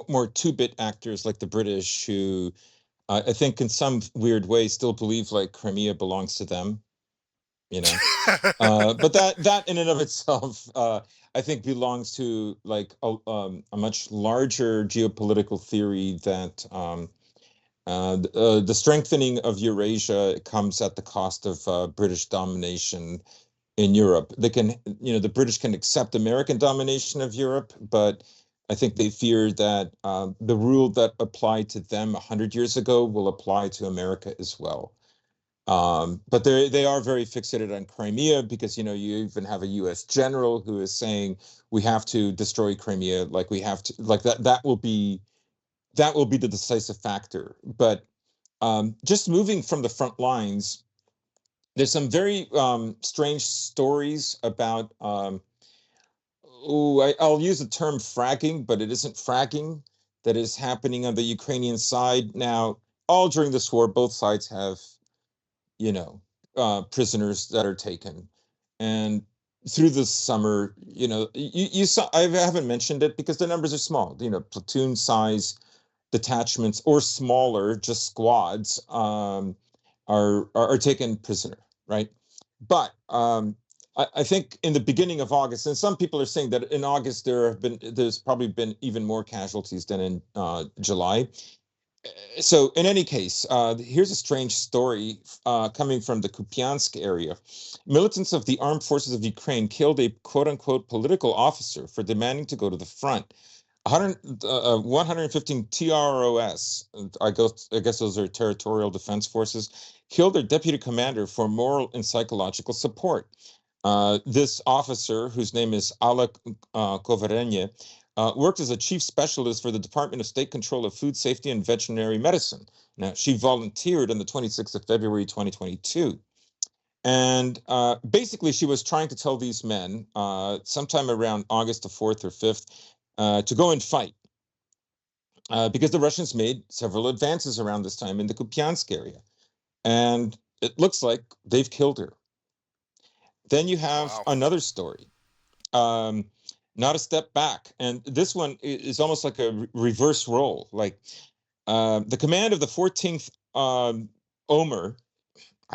more two-bit actors like the British, who I think in some weird way still believe like Crimea belongs to them. You know, but that in and of itself, I think belongs to like a much larger geopolitical theory that the strengthening of Eurasia comes at the cost of British domination in Europe. They can, the British can accept American domination of Europe, but I think they fear that the rule that applied to them 100 years ago will apply to America as well. But they are very fixated on Crimea because you even have a U.S. general who is saying we have to destroy Crimea, like we have to, like that will be the decisive factor. But just moving from the front lines, there's some very strange stories about. I'll use the term fragging, but it isn't fragging that is happening on the Ukrainian side now. All during this war, both sides have you know, prisoners that are taken. And through the summer, you saw, I haven't mentioned it because the numbers are small, platoon size detachments or smaller, just squads, are taken prisoner, right? But I think in the beginning of August, and some people are saying that in August there's probably been even more casualties than in July. So in any case, here's a strange story coming from the Kupiansk area. Militants of the armed forces of Ukraine killed a quote unquote political officer for demanding to go to the front. 115 TROS, I guess those are Territorial Defense Forces, killed their deputy commander for moral and psychological support. This officer, whose name is Alek Kovarenye, worked as a chief specialist for the Department of State Control of Food Safety and Veterinary Medicine. Now, she volunteered on the 26th of February, 2022. And basically, she was trying to tell these men, sometime around August the 4th or 5th, to go and fight. Because the Russians made several advances around this time in the Kupiansk area. And it looks like they've killed her. Then you have Wow. another story. Um, Not a step back. And this one is almost like a reverse role. Like the command of the 14th Omer,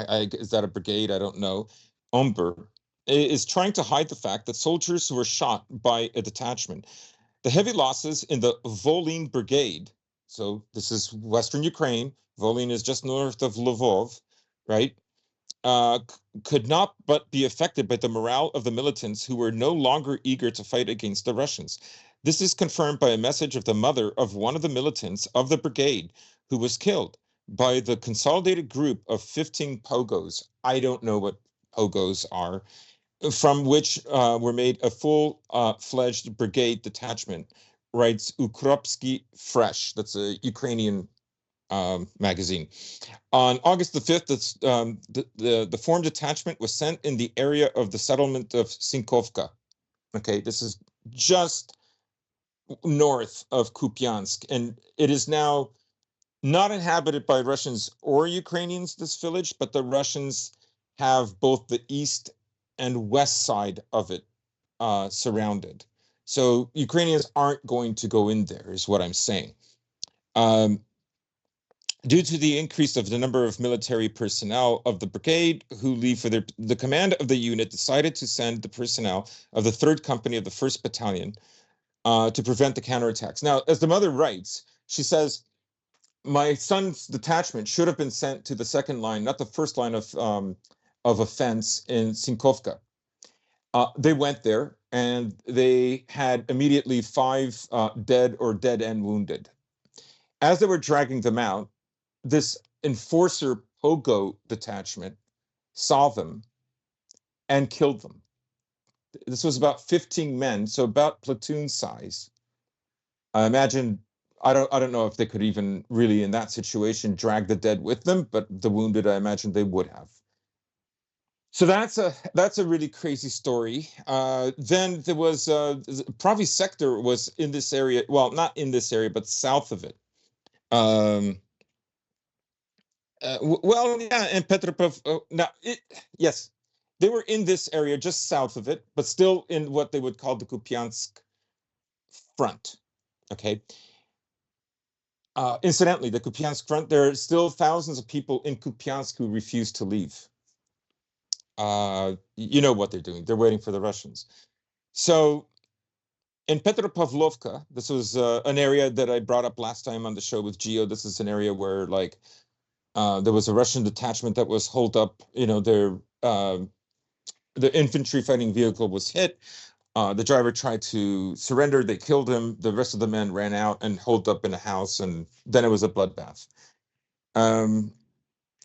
is that a brigade? I don't know. Omber is trying to hide the fact that soldiers who were shot by a detachment. The heavy losses in the Volyn Brigade, so this is Western Ukraine. Volyn is just north of Lvov, right? Could not but be affected by the morale of the militants who were no longer eager to fight against the Russians. This is confirmed by a message of the mother of one of the militants of the brigade who was killed by the consolidated group of 15 pogos. I don't know what pogos are, from which were made a full-fledged brigade detachment, writes Ukropsky Fresh. That's a Ukrainian magazine. On August the 5th, the formed detachment was sent in the area of the settlement of Sinkovka. Okay, this is just north of Kupiansk, and it is now not inhabited by Russians or Ukrainians, this village, but the Russians have both the east and west side of it surrounded. So Ukrainians aren't going to go in there, is what I'm saying. Um, Due to the increase of the number of military personnel of the brigade who leave for the command of the unit decided to send the personnel of the 3rd Company of the 1st Battalion to prevent the counterattacks. Now, as the mother writes, she says, my son's detachment should have been sent to the second line, not the first line of offense in Sinkovka. They went there and they had immediately 5 dead or dead and wounded. As they were dragging them out, this enforcer Pogo detachment saw them and killed them. This was about 15 men, so about platoon size. I imagine I don't know if they could even really in that situation drag the dead with them, but the wounded I imagine they would have. So that's a really crazy story. Then there was Pravi sector was in this area, well, not in this area, but south of it. Um, well, yeah, and Petropov. Now, yes, they were in this area just south of it, but still in what they would call the Kupiansk front. Okay. Incidentally, the Kupiansk front, there are still thousands of people in Kupiansk who refuse to leave. You know what they're doing. They're waiting for the Russians. So in Petropavlovka, this was an area that I brought up last time on the show with Geo. This is an area where like there was a Russian detachment that was holed up. You know, the infantry fighting vehicle was hit. The driver tried to surrender. They killed him. The rest of the men ran out and holed up in a house, and then it was a bloodbath. Um,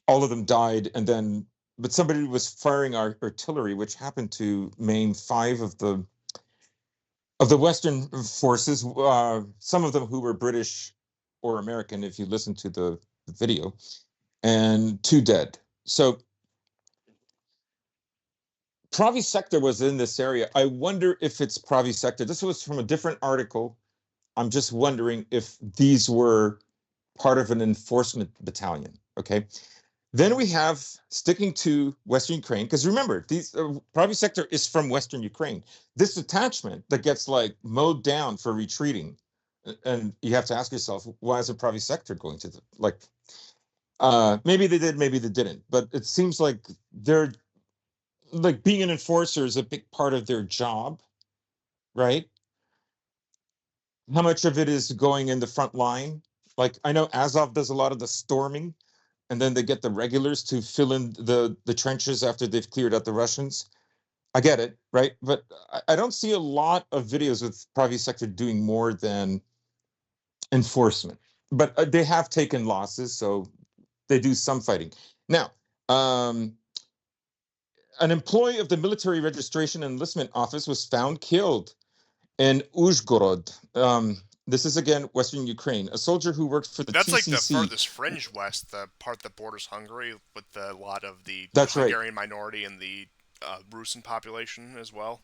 all of them died, and then but somebody was firing artillery, which happened to maim 5 of the Western forces. Some of them who were British or American, if you listen to the video, and 2 dead. So Pravi sector was in this area. I wonder if it's Pravi sector. This was from a different article. I'm just wondering if these were part of an enforcement battalion. Okay. Then we have sticking to Western Ukraine, because remember, these Pravi sector is from Western Ukraine. This detachment that gets like mowed down for retreating, and you have to ask yourself, why is a Pravi sector going to the like? Maybe they did, maybe they didn't, but it seems like they're like being an enforcer is a big part of their job, right? How much of it is going in the front line? Like I know Azov does a lot of the storming, and then they get the regulars to fill in the trenches after they've cleared out the Russians. I get it, right? But I don't see a lot of videos with Pravi sector doing more than enforcement. But they have taken losses, so they do some fighting. Now, um, an employee of the military registration and enlistment office was found killed in Uzhgorod. This is again Western Ukraine. A soldier who worked for the That's like the TCC. furthest fringe west, the part that borders Hungary, with a lot of the That's right. Hungarian minority and the Rusin population as well.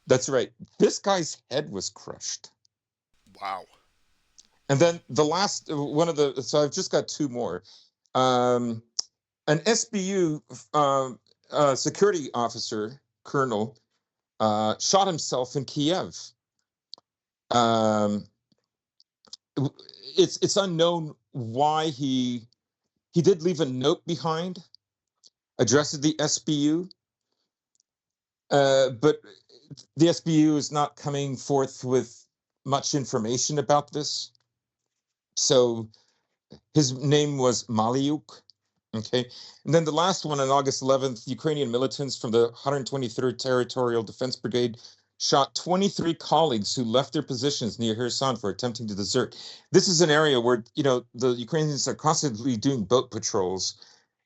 That's right. This guy's head was crushed. Wow. And then the last one of the, so I've just got 2 more. Um, an SBU security officer, colonel, shot himself in Kiev. Um, it's unknown why he did leave a note behind addressed to the SBU, but the SBU is not coming forth with much information about this. So his name was Maliuk. Okay. And then the last one on August 11th, Ukrainian militants from the 123rd Territorial Defense Brigade shot 23 colleagues who left their positions near Kherson for attempting to desert. This is an area where, you know, the Ukrainians are constantly doing boat patrols.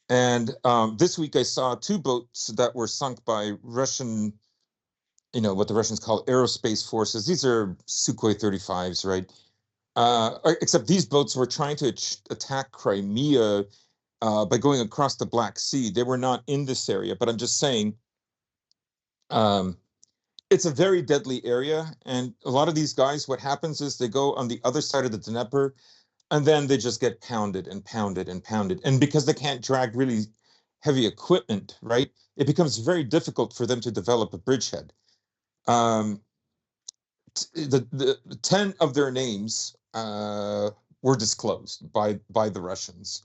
And this week I saw 2 boats that were sunk by Russian, you know, what the Russians call aerospace forces. These are Sukhoi 35s, right? Except these boats were trying to attack Crimea by going across the Black Sea. They were not in this area, but I'm just saying um, it's a very deadly area. And a lot of these guys, what happens is they go on the other side of the Dnieper, and then they just get pounded and pounded and pounded. And because they can't drag really heavy equipment, right, it becomes very difficult for them to develop a bridgehead. Um, the 10 of their names were disclosed by the Russians.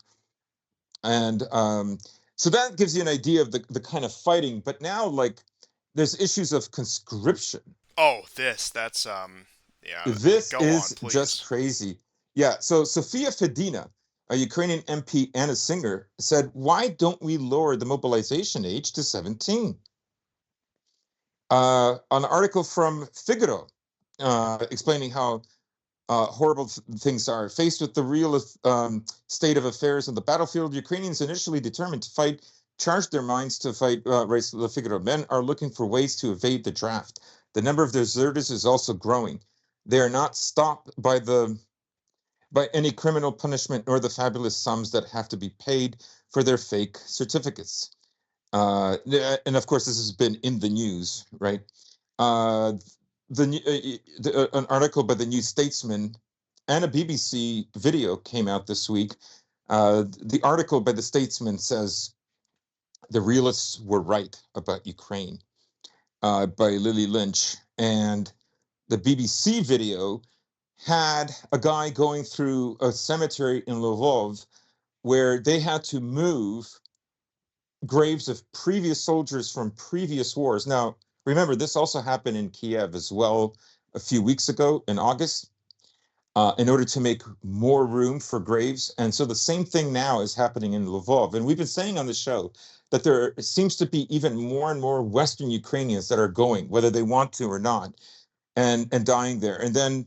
And so that gives you an idea of the kind of fighting. But now, like, there's issues of conscription. Oh, that's Yeah, This go on, is just please. crazy. Yeah, so Sofia Fedina, a Ukrainian MP and a singer, said, "Why don't we lower the mobilization age to 17?" An article from Figaro explaining how horrible things are. Faced with the real state of affairs on the battlefield, Ukrainians initially determined to fight charged their minds to fight, writes Le Figaro. Men are looking for ways to evade the draft. The number of deserters is also growing. They are not stopped by any criminal punishment nor the fabulous sums that have to be paid for their fake certificates. And of course, this has been in the news, right? Uh, an article by the New Statesman and a BBC video came out this week. The article by the Statesman says the realists were right about Ukraine, by Lily Lynch, and the BBC video had a guy going through a cemetery in Lvov where they had to move graves of previous soldiers from previous wars. Now, remember, this also happened in Kiev as well a few weeks ago in August, in order to make more room for graves. And so the same thing now is happening in Lvov. And we've been saying on the show that there seems to be even more and more Western Ukrainians that are going, whether they want to or not, and dying there. And then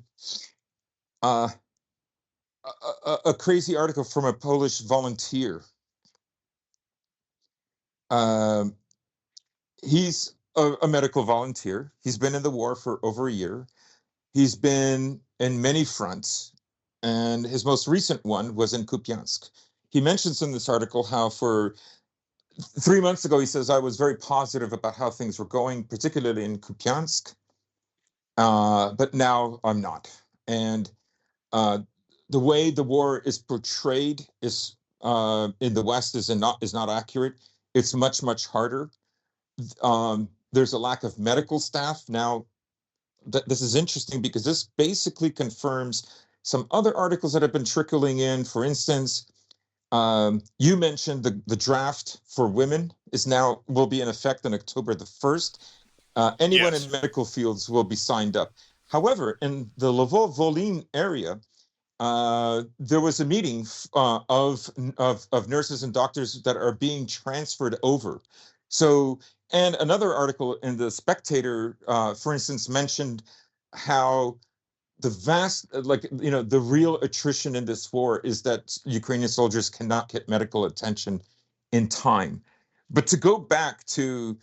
uh, a crazy article from a Polish volunteer. Um, he's a medical volunteer. He's been in the war for over a year. He's been in many fronts, and his most recent one was in Kupiansk. He mentions in this article how for 3 months ago, he says, I was very positive about how things were going, particularly in Kupiansk, but now I'm not. And uh, the way the war is portrayed is in the West is not accurate. It's much harder. There's a lack of medical staff now. This is interesting because this basically confirms some other articles that have been trickling in. For instance, you mentioned the draft for women is now will be in effect on October the 1st. Anyone in Yes. medical fields will be signed up. However, in the Lvov Volyn area, there was a meeting of nurses and doctors that are being transferred over. So, and another article in the Spectator, for instance, mentioned how the vast, the real attrition in this war is that Ukrainian soldiers cannot get medical attention in time. But to go back to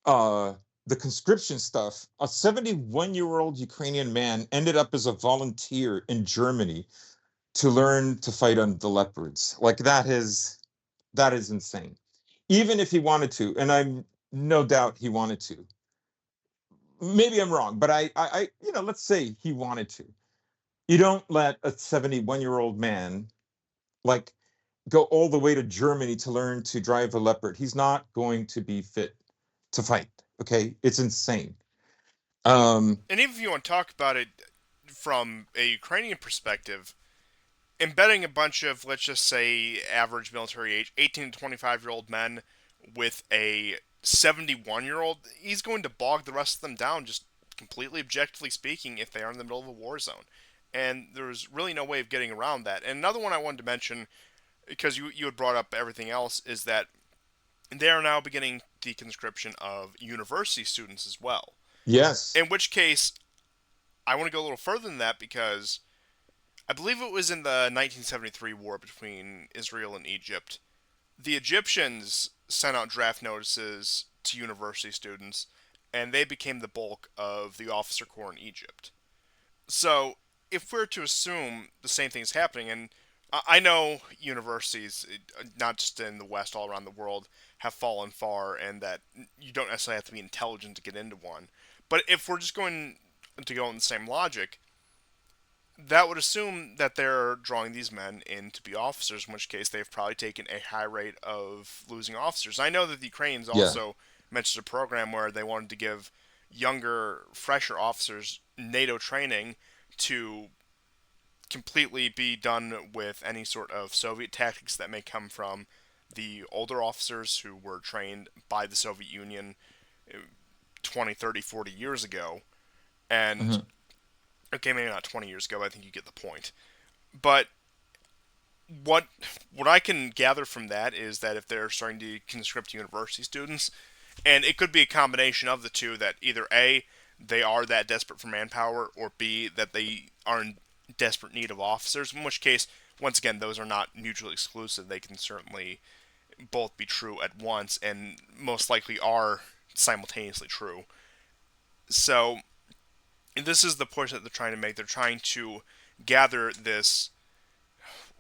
uh, the conscription stuff, a 71-year-old Ukrainian man ended up as a volunteer in Germany to learn to fight on the leopards. Like that is insane. Even if he wanted to, and I'm no doubt he wanted to. Maybe I'm wrong, but let's say he wanted to. You don't let a 71-year-old man like go all the way to Germany to learn to drive a leopard. He's not going to be fit to fight. Okay, it's insane. Um, And even if you want to talk about it from a Ukrainian perspective, embedding a bunch of, let's just say, average military age, 18 to 25-year-old men with a 71-year-old, he's going to bog the rest of them down, just completely objectively speaking, if they are in the middle of a war zone. And there's really no way of getting around that. And another one I wanted to mention, because you had brought up everything else, is that they are now beginning the conscription of university students as well. yes. In which case, I want to go a little further than that because I believe it was in the 1973 war between Israel and Egypt. The Egyptians sent out draft notices to university students, and they became the bulk of the officer corps in Egypt. So, if we're to assume the same thing is happening, and I know universities, not just in the West, all around the world, have fallen far, and that you don't necessarily have to be intelligent to get into one. But if we're just going to go in the same logic, that would assume that they're drawing these men in to be officers, in which case they've probably taken a high rate of losing officers. I know that the Ukrainians Yeah. also mentioned a program where they wanted to give younger, fresher officers NATO training to completely be done with any sort of Soviet tactics that may come from the older officers who were trained by the Soviet Union 20, 30, 40 years ago. And Mhm. Okay, maybe not 20 years ago, but I think you get the point. But what what I can gather from that is that if they're starting to conscript university students, and it could be a combination of the two, that either A, they are that desperate for manpower, or B, that they are in desperate need of officers, in which case, once again, those are not mutually exclusive. They can certainly both be true at once, and most likely are simultaneously true. So, this is the push that they're trying to make. They're trying to gather this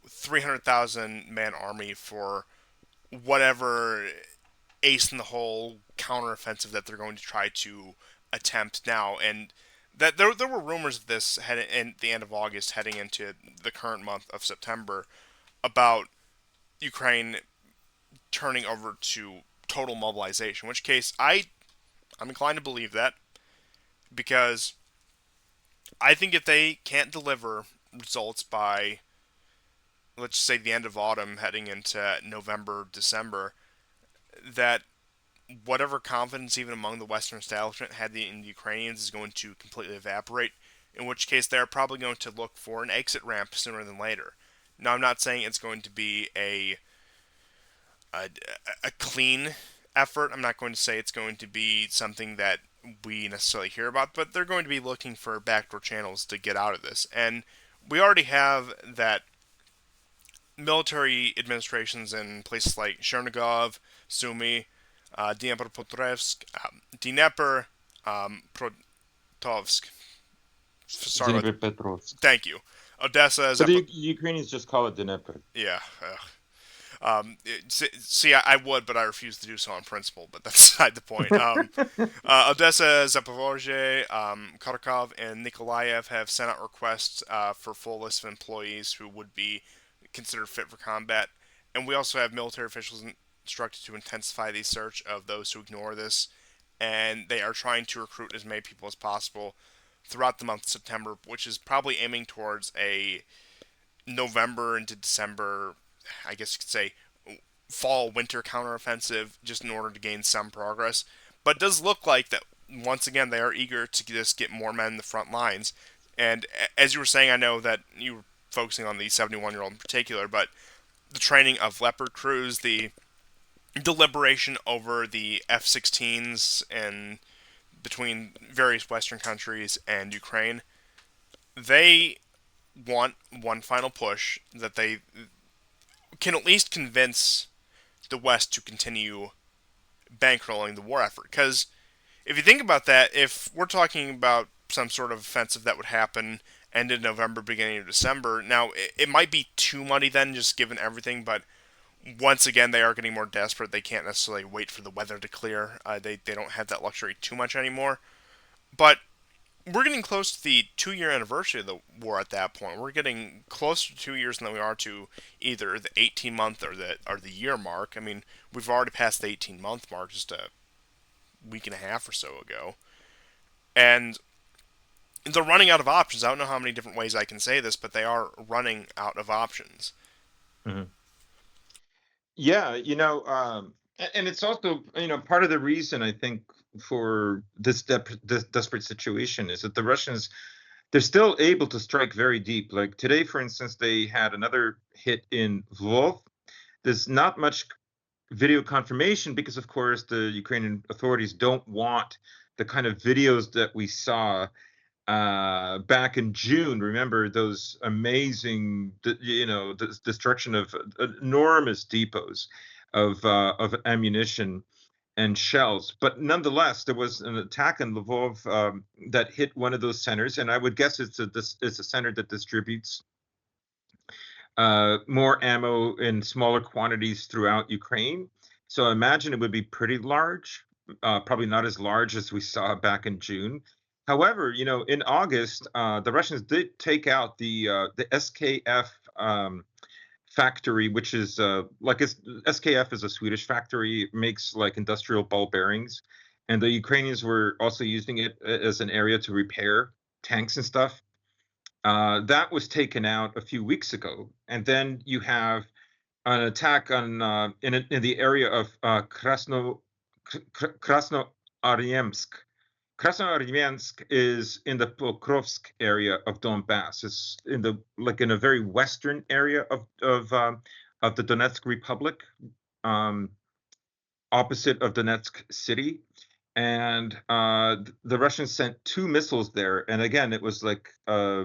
300,000 man army for whatever ace in the hole counteroffensive that they're going to try to attempt now. And that there were rumors of this in the end of August, heading into the current month of September, about Ukraine turning over to total mobilization. In which case, I'm inclined to believe that, because I think if they can't deliver results by, let's just say, the end of autumn, heading into November, December, that whatever confidence even among the Western establishment had in the Ukrainians is going to completely evaporate, in which case they're probably going to look for an exit ramp sooner than later. Now, I'm not saying it's going to be a, a clean effort. I'm not going to say it's going to be something that we necessarily hear about, but they're going to be looking for backdoor channels to get out of this. And we already have that military administrations in places like Chernigov, Sumy, Dnipropetrovsk, Dnieper, Protovsk. Sorry about. Dnipropetrovsk. Thank you. Odessa, But the Ukrainians just call it Dnieper. yeah. See, I would, but I refuse to do so on principle. But that's beside the point. Odessa, Zaporozhye, Kharkov, and Nikolaev have sent out requests for full lists of employees who would be considered fit for combat. And we also have military officials instructed to intensify the search of those who ignore this. And they are trying to recruit as many people as possible throughout the month of September, which is probably aiming towards a November into December, I guess you could say, fall winter counteroffensive, just in order to gain some progress. But it does look like that once again they are eager to just get more men in the front lines. And as you were saying, I know that you were focusing on the 71-year-old in particular, but the training of Leopard crews, the deliberation over the F-16s and between various Western countries and Ukraine, they want one final push that they can at least convince the West to continue bankrolling the war effort. Because if you think about that, if we're talking about some sort of offensive that would happen end of November, beginning of December, now it might be too muddy then, just given everything, but once again, they are getting more desperate. They can't necessarily wait for the weather to clear. They don't have that luxury too much anymore. But we're getting close to the 2 year anniversary of the war at that point. We're getting closer to 2 years than we are to either the 18-month or the year mark. I mean, we've already passed the 18-month mark just a week and a half or so ago, and they're running out of options. I don't know how many different ways I can say this, but they are running out of options. Mhm. Yeah, and it's also, part of the reason I think for this desperate situation is that the Russians, they're still able to strike very deep. Like today, for instance, they had another hit in Lvov. There's not much video confirmation because, of course, the Ukrainian authorities don't want the kind of videos that we saw back in June. Remember those amazing, the destruction of enormous depots of ammunition and shells. But nonetheless, there was an attack in Lvov that hit one of those centers, and I would guess it's a center that distributes more ammo in smaller quantities throughout Ukraine. So I imagine it would be pretty large, probably not as large as we saw back in June. However, in August, the Russians did take out the SKF factory, which is SKF is a Swedish factory. It makes like industrial ball bearings, and the Ukrainians were also using it as an area to repair tanks and stuff. That was taken out a few weeks ago, and then you have an attack on in the area of Krasnoaremsk, Krasnoarmyansk is in the Pokrovsk area of Donbass. It's in the like in a very western area of the Donetsk Republic, um, opposite of Donetsk city. And the Russians sent two missiles there, and again, it was like a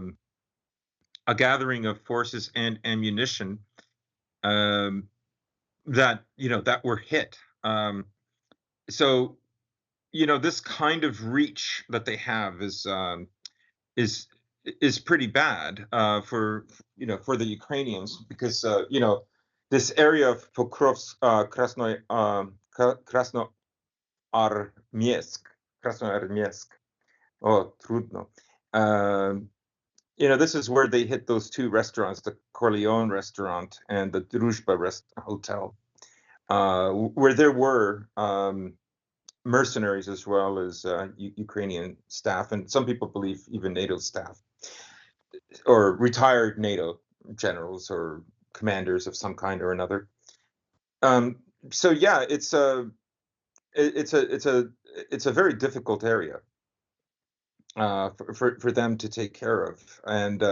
gathering of forces and ammunition um, that that were hit. So this kind of reach that they have is is pretty bad for for the Ukrainians because this area of Pokrovsk, Krasnoarmysk, Krasnoarmysk. Oh, trudno. Um, this is where they hit those two restaurants, the Corleone restaurant and the Druzhba hotel, where there were mercenaries as well as Ukrainian staff, and some people believe even NATO staff or retired NATO generals or commanders of some kind or another. Um, so yeah, it's a very difficult area for them to take care of. And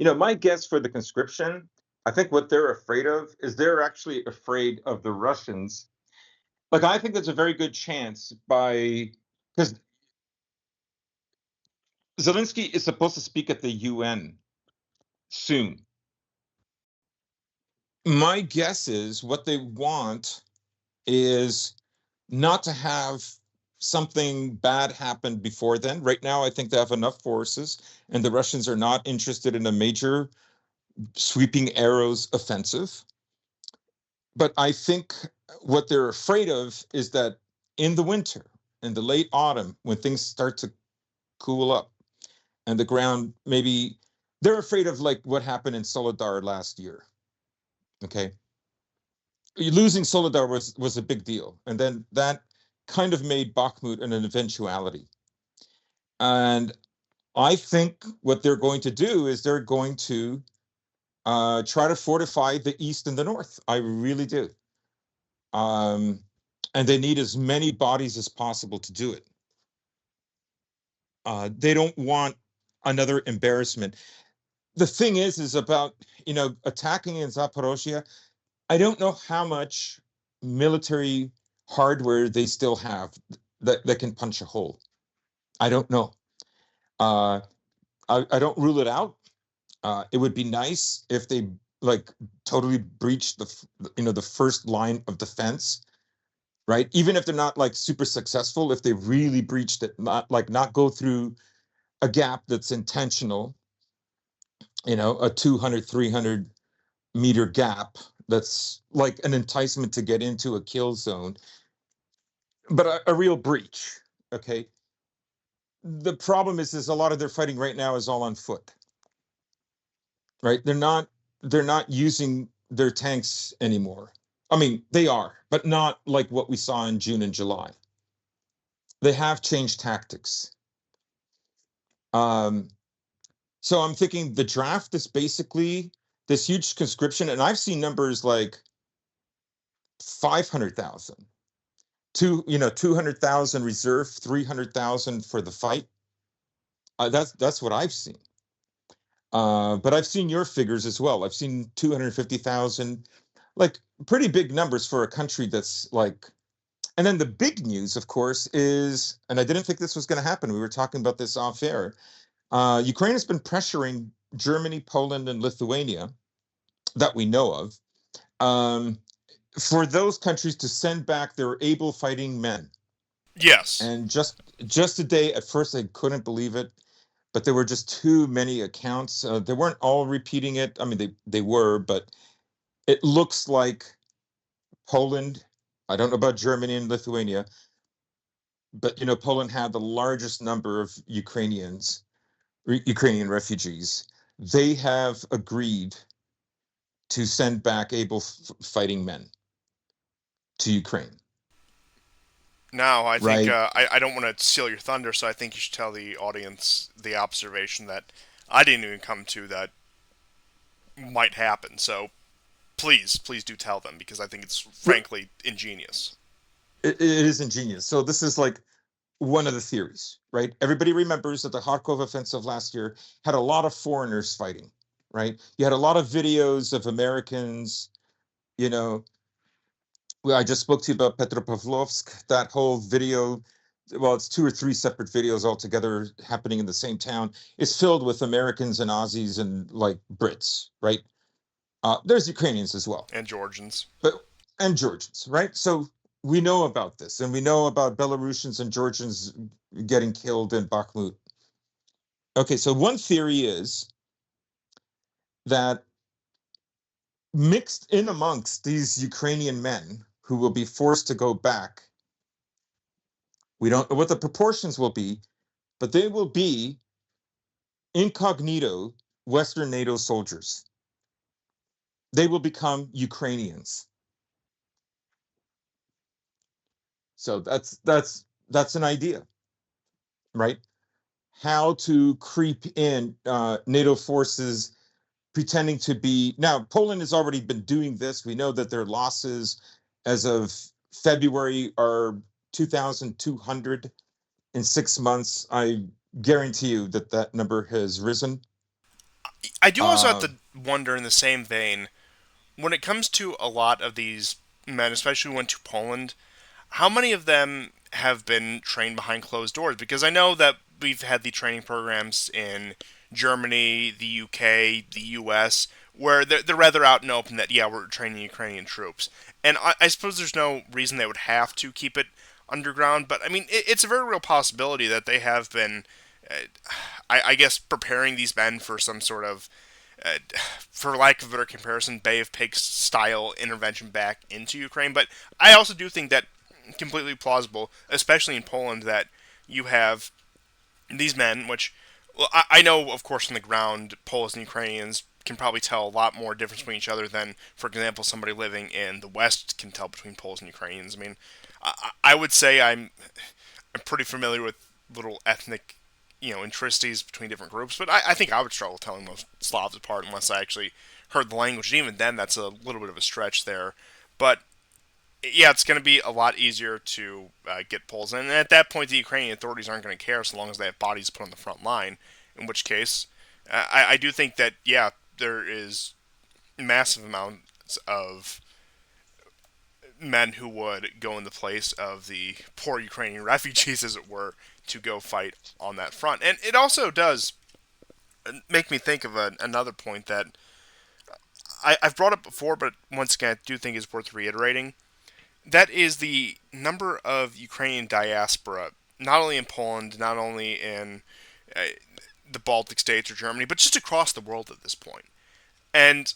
my guess for the conscription, I think what they're afraid of is they're actually afraid of the Russians. Like I think there's a very good chance by because Zelensky is supposed to speak at the UN soon. My guess is what they want is not to have something bad happen before then. Right now, I think they have enough forces, and the Russians are not interested in a major sweeping arrows offensive. But I think what they're afraid of is that in the winter, in the late autumn, when things start to cool up and the ground maybe they're afraid of like what happened in Solidar last year. Okay, losing Solidar was a big deal, and then that kind of made Bakhmut an eventuality. And I think what they're going to do is they're going to try to fortify the east and the north. I really do. Um, and they need as many bodies as possible to do it. They don't want another embarrassment. The thing is about attacking in Zaporozhye. I don't know how much military hardware they still have that can punch a hole. I don't know. Uh, I don't rule it out. It would be nice if they like totally breached the first line of defense, right? Even if they're not like super successful, if they really breached it, not go through a gap that's intentional, a 200, 300 meter gap that's like an enticement to get into a kill zone, but a real breach. Okay. The problem is a lot of their fighting right now is all on foot, right? They're not using their tanks anymore. I mean, they are, but not like what we saw in June and July. They have changed tactics. Um, so I'm thinking the draft is basically this huge conscription, and I've seen numbers like 500,000, 200,000 reserve, 300,000 for the fight. That's what I've seen. But I've seen your figures as well. I've seen 250,000, like pretty big numbers for a country that's like. And then the big news, of course, is, and I didn't think this was going to happen. We were talking about this off air. Ukraine has been pressuring Germany, Poland, and Lithuania that we know of um, for those countries to send back their able fighting men. Yes. And just today, at first, I couldn't believe it, but there were just too many accounts. They weren't all repeating it. I mean, they were, but it looks like Poland. I don't know about Germany and Lithuania, but Poland had the largest number of Ukrainian refugees. They have agreed to send back able fighting men to Ukraine, Now, I think right? I don't want to steal your thunder, so I think you should tell the audience the observation that I didn't even come to that might happen. So please do tell them because I think it's frankly ingenious. It is ingenious. So this is like one of the theories, right? Everybody remembers that the Kharkov offensive last year had a lot of foreigners fighting, right? You had a lot of videos of Americans, you know. Well, I just spoke to you about Petropavlovsk, that whole video. Well, it's two or three separate videos altogether happening in the same town. It's filled with Americans and Aussies and like Brits, right? There's Ukrainians as well, And Georgians. but and Georgians, right? So we know about this, and we know about Belarusians and Georgians getting killed in Bakhmut. Okay, so one theory is that mixed in amongst these Ukrainian men who will be forced to go back, we don't know what the proportions will be, but they will be incognito Western NATO soldiers. They will become Ukrainians. So that's an idea, right? How to creep in NATO forces pretending to be. Now, Poland has already been doing this. We know that their losses as of February are 2,200 in 6 months. I guarantee you that that number has risen. I do also have Uh, to wonder in the same vein, when it comes to a lot of these men, especially who went to Poland, how many of them have been trained behind closed doors? Because I know that we've had the training programs in Germany, the UK, the US, where they're rather out and open that, yeah, we're training Ukrainian troops. And I suppose there's no reason they would have to keep it underground, but I mean, it's a very real possibility that they have been, uh, I guess, preparing these men for some sort of uh, for lack of a better comparison, Bay of Pigs style intervention back into Ukraine. But I also do think that completely plausible, especially in Poland, that you have these men, which well, I know, of course, on the ground, Poles and Ukrainians can probably tell a lot more difference between each other than, for example, somebody living in the West can tell between Poles and Ukrainians. I mean, I would say I'm pretty familiar with little ethnic, intricacies between different groups, but I think I would struggle telling most Slavs apart unless I actually heard the language. And even then, that's a little bit of a stretch there. But yeah, it's going to be a lot easier to get Poles in. And at that point, the Ukrainian authorities aren't going to care so long as they have bodies put on the front line. In which case, I do think that, yeah, there is massive amounts of men who would go in the place of the poor Ukrainian refugees, as it were, to go fight on that front. And it also does make me think of another point that I've brought up before, but once again, I do think is worth reiterating. That is the number of Ukrainian diaspora, not only in Poland, not only in uh, the Baltic states or Germany, but just across the world at this point. And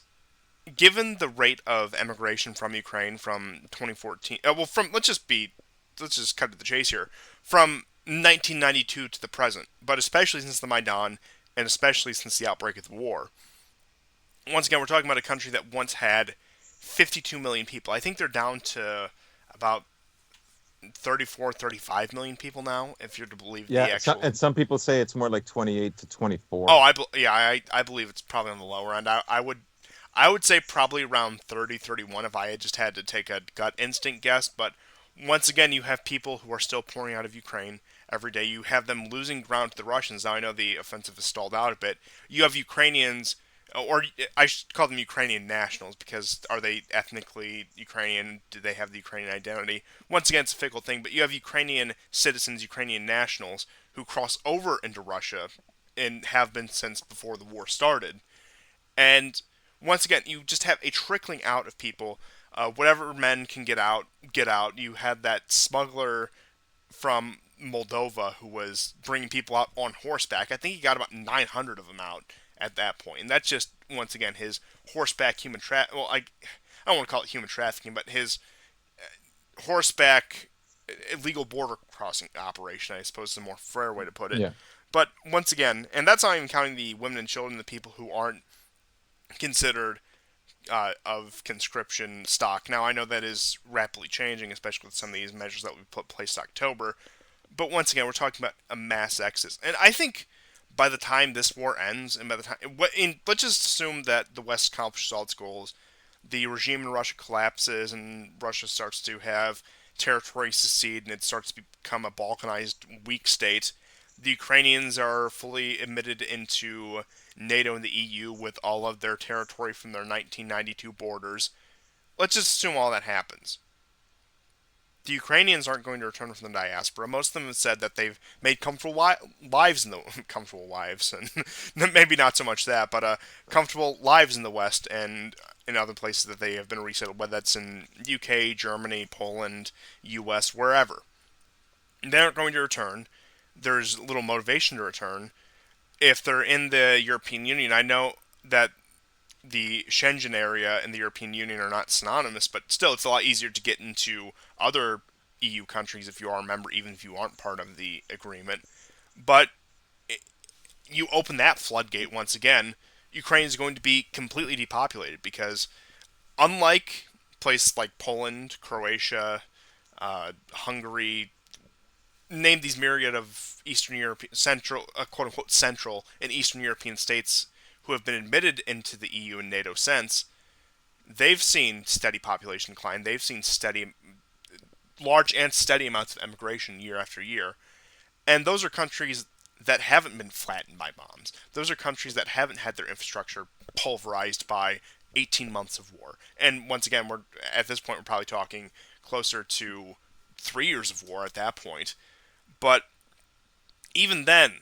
given the rate of emigration from Ukraine from 2014, well, from let's just cut to the chase here, from 1992 to the present, but especially since the Maidan and especially since the outbreak of the war. Once again, we're talking about a country that once had 52 million people. I think they're down to about 34, 35 million people now, if you're to believe the yeah, actual. and some people say it's more like 28 to 24. Oh, yeah, I believe it's probably on the lower end. I would say probably around 30, 31 if I had just had to take a gut instinct guess. But once again, you have people who are still pouring out of Ukraine every day. You have them losing ground to the Russians. Now I know the offensive has stalled out a bit. You have Ukrainians, or I should call them Ukrainian nationals, because are they ethnically Ukrainian? Do they have the Ukrainian identity? Once again, it's a fickle thing. But you have Ukrainian citizens, Ukrainian nationals who cross over into Russia and have been since before the war started. And once again, you just have a trickling out of people. Whatever men can get out, get out. You had that smuggler from Moldova who was bringing people out on horseback. I think he got about 900 of them out at that point, and that's just once again his horseback human Well, I don't want to call it human trafficking, but his horseback illegal border crossing operation, I suppose, is a more fair way to put it. Yeah. But once again, and that's not even counting the women and children, the people who aren't considered of conscription stock. Now, I know that is rapidly changing, especially with some of these measures that we put in place in October. But once again, we're talking about a mass exodus, and I think by the time this war ends, and by the time, let's just assume that the West accomplishes all its goals, the regime in Russia collapses, and Russia starts to have territories secede and it starts to become a balkanized, weak state, the Ukrainians are fully admitted into NATO and the EU with all of their territory from their 1992 borders. Let's just assume all that happens. The Ukrainians aren't going to return from the diaspora. Most of them have said that they've made comfortable lives in the comfortable lives, and maybe not so much that, but comfortable lives in the West and in other places that they have been resettled, whether that's in UK, Germany, Poland, US, wherever. They aren't going to return. There's little motivation to return. If they're in the European Union, I know that the Schengen area and the European Union are not synonymous, but still, it's a lot easier to get into other EU countries if you are a member, even if you aren't part of the agreement. But you open that floodgate once again, Ukraine is going to be completely depopulated because, unlike places like Poland, Croatia, Hungary, name these myriad of Eastern European, central, quote unquote, central and Eastern European states who have been admitted into the EU and NATO since, they've seen steady population decline. They've seen large and steady amounts of emigration year after year. And those are countries that haven't been flattened by bombs. Those are countries that haven't had their infrastructure pulverized by 18 months of war. And once again, we're at this point we're probably talking closer to 3 years of war at that point. But even then,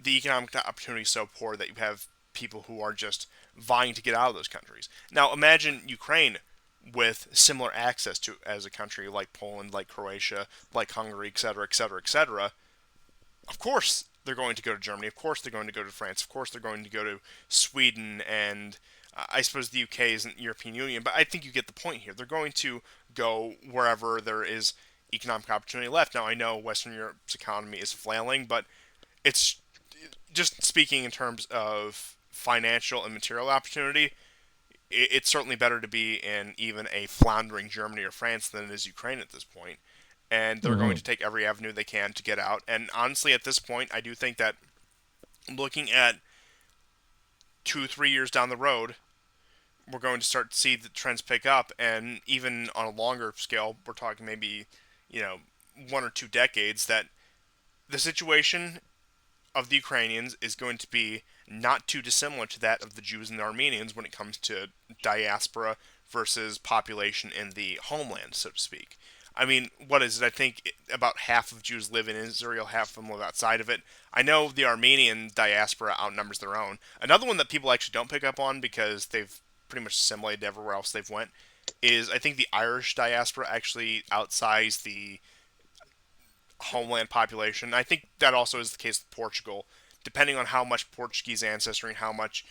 the economic opportunity is so poor that you have people who are just vying to get out of those countries. Now, imagine Ukraine with similar access to as a country like Poland, like Croatia, like Hungary, etc., etc., etc. Of course, they're going to go to Germany. Of course, they're going to go to France. Of course, they're going to go to Sweden, and I suppose the UK isn't European Union, but I think you get the point here. They're going to go wherever there is economic opportunity left. Now, I know Western Europe's economy is flailing, but it's just speaking in terms of financial and material opportunity. It's certainly better to be in even a floundering Germany or France than it is Ukraine at this point. And they're going Hmm. to take every avenue they can to get out. And honestly, at this point, I do think that looking at 2, 3 years down the road, we're going to start to see the trends pick up. And even on a longer scale, we're talking maybe, you know, 1 or 2 decades, that the situation of the Ukrainians is going to be not too dissimilar to that of the Jews and the Armenians when it comes to diaspora versus population in the homeland, so to speak. I mean, what is it? I think about half of Jews live in Israel, half of them live outside of it. I know the Armenian diaspora outnumbers their own. Another one that people actually don't pick up on because they've pretty much assimilated everywhere else they've went is I think the Irish diaspora actually outsized the homeland population. I think that also is the case with Portugal, depending on how much Portuguese ancestry and how much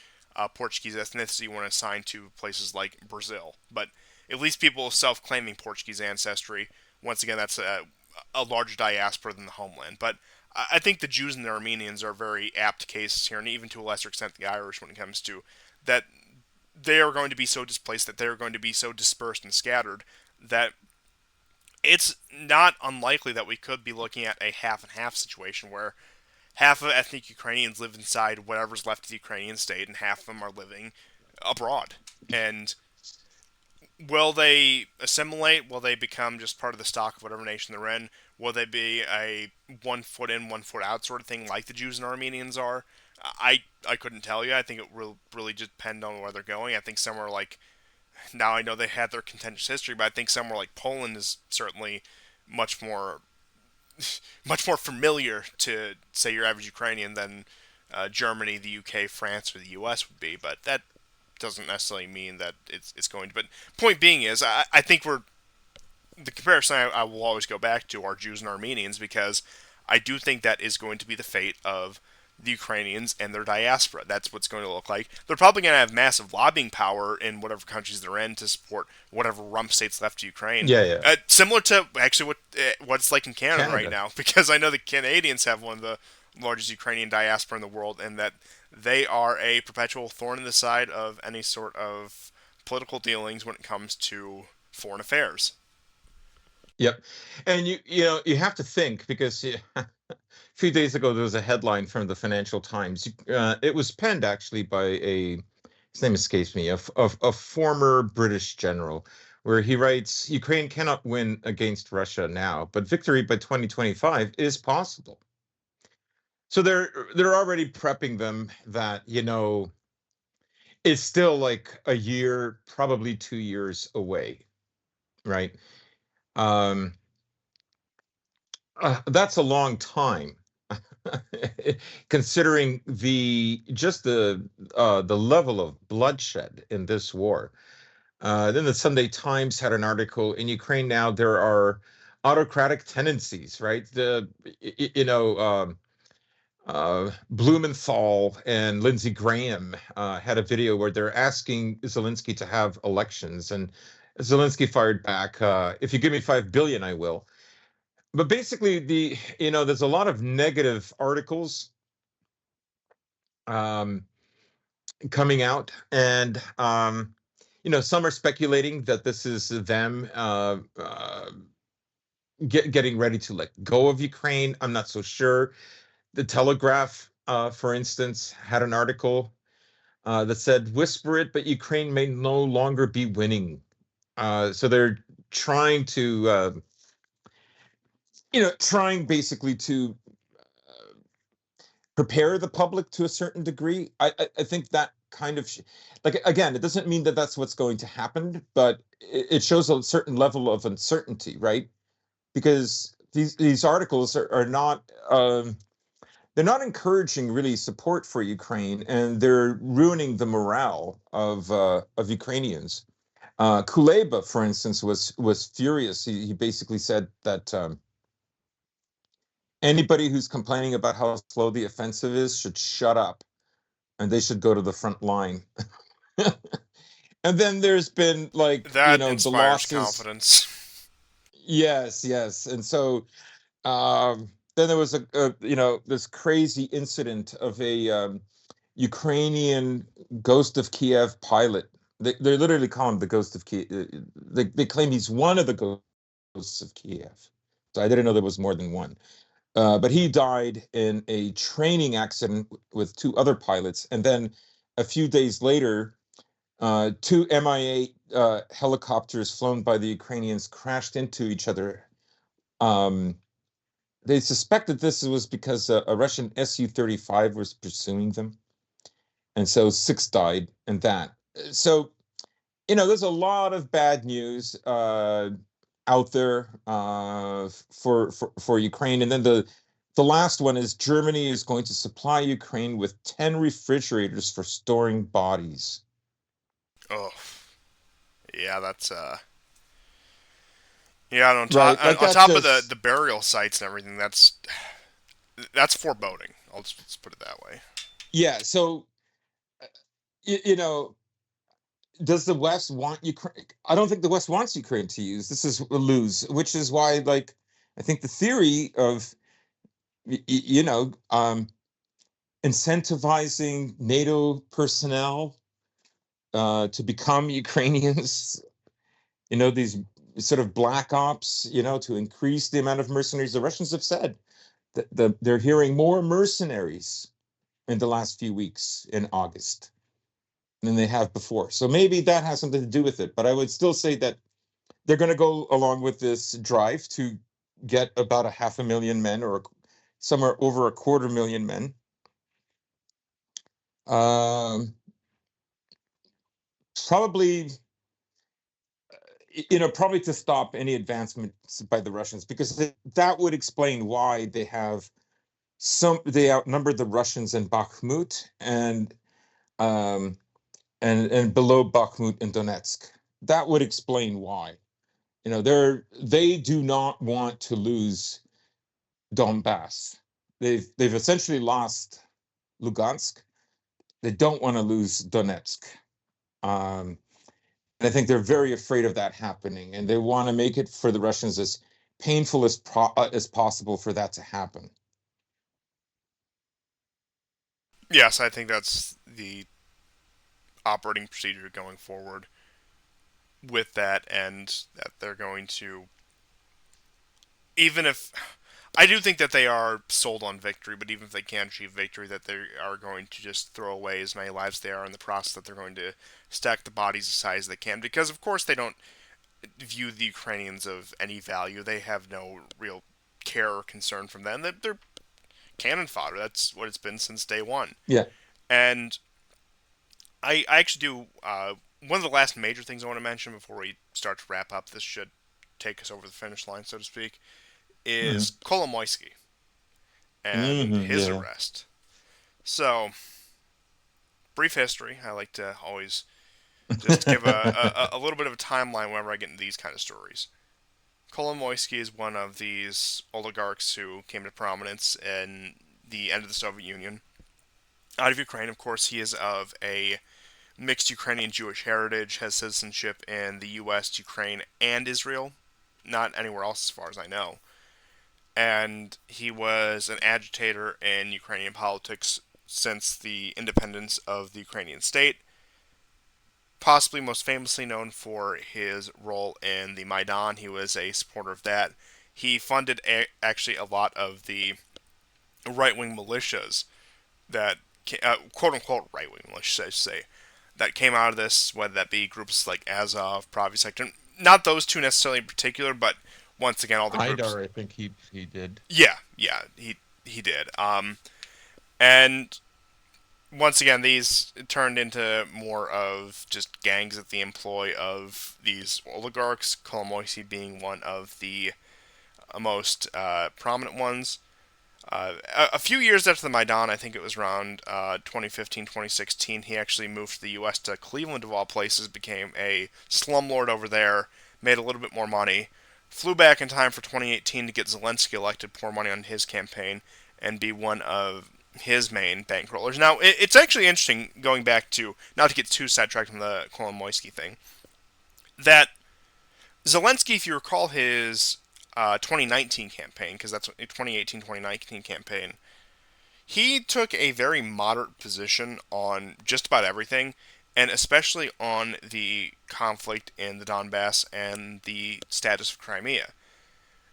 Portuguese ethnicity you want to assign to places like Brazil. But at least people self-claiming Portuguese ancestry, once again, that's a larger diaspora than the homeland. But I think the Jews and the Armenians are very apt cases here, and even to a lesser extent the Irish when it comes to that they are going to be so displaced, that they are going to be so dispersed and scattered that it's not unlikely that we could be looking at a half and half situation where half of ethnic Ukrainians live inside whatever's left of the Ukrainian state and half of them are living abroad. And will they assimilate? Will they become just part of the stock of whatever nation they're in? Will they be a 1 foot in, 1 foot out sort of thing like the Jews and Armenians are? I couldn't tell you. I think it will really just depend on where they're going. I think somewhere like, now I know they had their contentious history, but I think somewhere like Poland is certainly much more much more familiar to say your average Ukrainian than Germany, the UK, France, or the US would be. But that doesn't necessarily mean that it's going to. But point being is, I think we're the comparison I will always go back to are Jews and Armenians because I do think that is going to be the fate of the Ukrainians and their diaspora. That's what's going to look like. They're probably going to have massive lobbying power in whatever countries they're in to support whatever rump states left to Ukraine. Yeah, yeah. Similar to actually what it's like in Canada right Canada. now, because I know the Canadians have one of the largest Ukrainian diaspora in the world, and that they are a perpetual thorn in the side of any sort of political dealings when it comes to foreign affairs. Yep. And you have to think because a few days ago there was a headline from the Financial Times. It was penned actually by his name escapes me, a former British general, where he writes, Ukraine cannot win against Russia now, but victory by 2025 is possible. So they're already prepping them that, it's still like a year, probably 2 years away, right? Um, that's a long time, considering the level of bloodshed in this war. Then the Sunday Times had an article in Ukraine now. There are autocratic tendencies, right? Blumenthal and Lindsey Graham had a video where they're asking Zelensky to have elections, and Zelensky fired back, "If you give me 5 billion, I will." But basically, there's a lot of negative articles um, coming out, and some are speculating that this is them getting ready to let go of Ukraine. I'm not so sure. The Telegraph, for instance, had an article that said, "Whisper it, but Ukraine may no longer be winning." So they're trying to, trying basically to prepare the public to a certain degree. I think that kind of, like, again, it doesn't mean that that's what's going to happen, but it shows a certain level of uncertainty, right? Because these articles are not. They're not encouraging really support for Ukraine, and they're ruining the morale of Ukrainians. Kuleba, for instance, was furious. He basically said that anybody who's complaining about how slow the offensive is should shut up, and they should go to the front line. And then there's been, like, That the inspires losses. confidence. Yes, yes, and so then there was this crazy incident of a Ukrainian Ghost of Kiev pilot. They literally call him the Ghost of Kiev. They claim he's one of the ghosts of Kiev. So I didn't know there was more than one. But he died in a training accident with two other pilots. And then a few days later, two Mi-8 helicopters flown by the Ukrainians crashed into each other. Um, they suspected this was because a Russian Su-35 was pursuing them, and so six died in that. So there's a lot of bad news out there for Ukraine, and then the last one is Germany is going to supply Ukraine with 10 refrigerators for storing bodies. Oh, yeah, that's yeah. And Right, like on that top of the just. the burial sites and everything, that's foreboding. Let's put it that way. Yeah. So you, you know does the West want Ukraine? I don't think the West wants Ukraine to lose, which is why, like, I think the theory of incentivizing NATO personnel to become Ukrainians, these sort of black ops, to increase the amount of mercenaries. The Russians have said that they're hearing more mercenaries in the last few weeks in August than they have before. So maybe that has something to do with it. But I would still say that they're going to go along with this drive to get about a 500,000 men, or somewhere over 250,000 men. Um, probably, probably to stop any advancements by the Russians, because that would explain why they outnumber the Russians in Bakhmut um, and below Bakhmut in Donetsk. That would explain why. They do not want to lose Donbass. They've essentially lost Lugansk. They don't want to lose Donetsk. Um, and I think they're very afraid of that happening, and they want to make it for the Russians as painful as possible for that to happen. Yes, I think that's the operating procedure going forward with that, and that they're going to, even if I do think that they are sold on victory, but even if they can't achieve victory, that they are going to just throw away as many lives they are in the process. That they're going to stack the bodies as high as they can, because of course they don't. view the Ukrainians of any value. They have no real care or concern from them. They're cannon fodder. That's what it's been since day one. Yeah. And I actually do. One of the last major things I want to mention before we start to wrap up, this should take us over the finish line, so to speak, Mm-hmm. is Kolomoisky and Mm-hmm. his Yeah. arrest. So, brief history. I like to always just give a little bit of a timeline whenever I get into these kind of stories. Kolomoisky is one of these oligarchs who came to prominence in the end of the Soviet Union. Out of Ukraine, of course, he is of a mixed Ukrainian Jewish heritage, has citizenship in the U.S., Ukraine, and Israel, not anywhere else as far as I know. And he was an agitator in Ukrainian politics since the independence of the Ukrainian state, possibly most famously known for his role in the Maidan. He was a supporter of that. He funded actually a lot of the right wing militias that, quote unquote, right wing militias, I should say, that came out of this, whether that be groups like Azov, Pravi Sector, not those two necessarily in particular, but once again, all the groups. Idar, I think he did. Yeah, he did. And once again, these turned into more of just gangs at the employ of these oligarchs, Kolomoisky being one of the most prominent ones. A few years after the Maidan, I think it was around 2015, 2016, he actually moved to the U.S. to Cleveland, of all places, became a slumlord over there, made a little bit more money, flew back in time for 2018 to get Zelensky elected, pour money on his campaign, and be one of his main bankrollers. Now, it's actually interesting, going back to, not to get too sidetracked on the Kolomoisky thing, that Zelensky, if you recall his 2019 campaign, because that's 2018-2019 campaign, he took a very moderate position on just about everything, and especially on the conflict in the Donbass and the status of Crimea.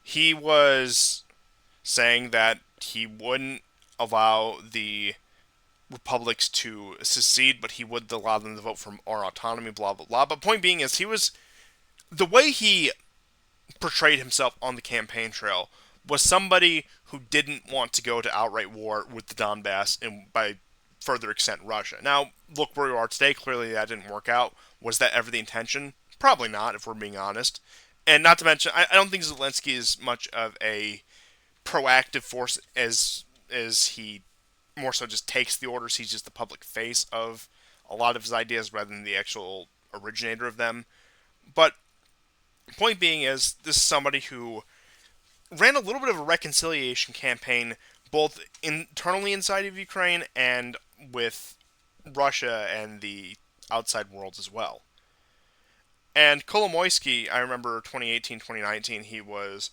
He was saying that he wouldn't allow the republics to secede, but he would allow them to vote for more autonomy, blah, blah, blah. But point being is, he was, the way he portrayed himself on the campaign trail was somebody who didn't want to go to outright war with the Donbass and, by further extent, Russia. Now, look where we are today. Clearly, that didn't work out. Was that ever the intention? Probably not, if we're being honest. And not to mention, I don't think Zelensky is much of a proactive force as he more so just takes the orders. He's just the public face of a lot of his ideas rather than the actual originator of them. But point being is, this is somebody who ran a little bit of a reconciliation campaign, both internally inside of Ukraine and with Russia and the outside world as well. And Kolomoisky, I remember 2018, 2019, he was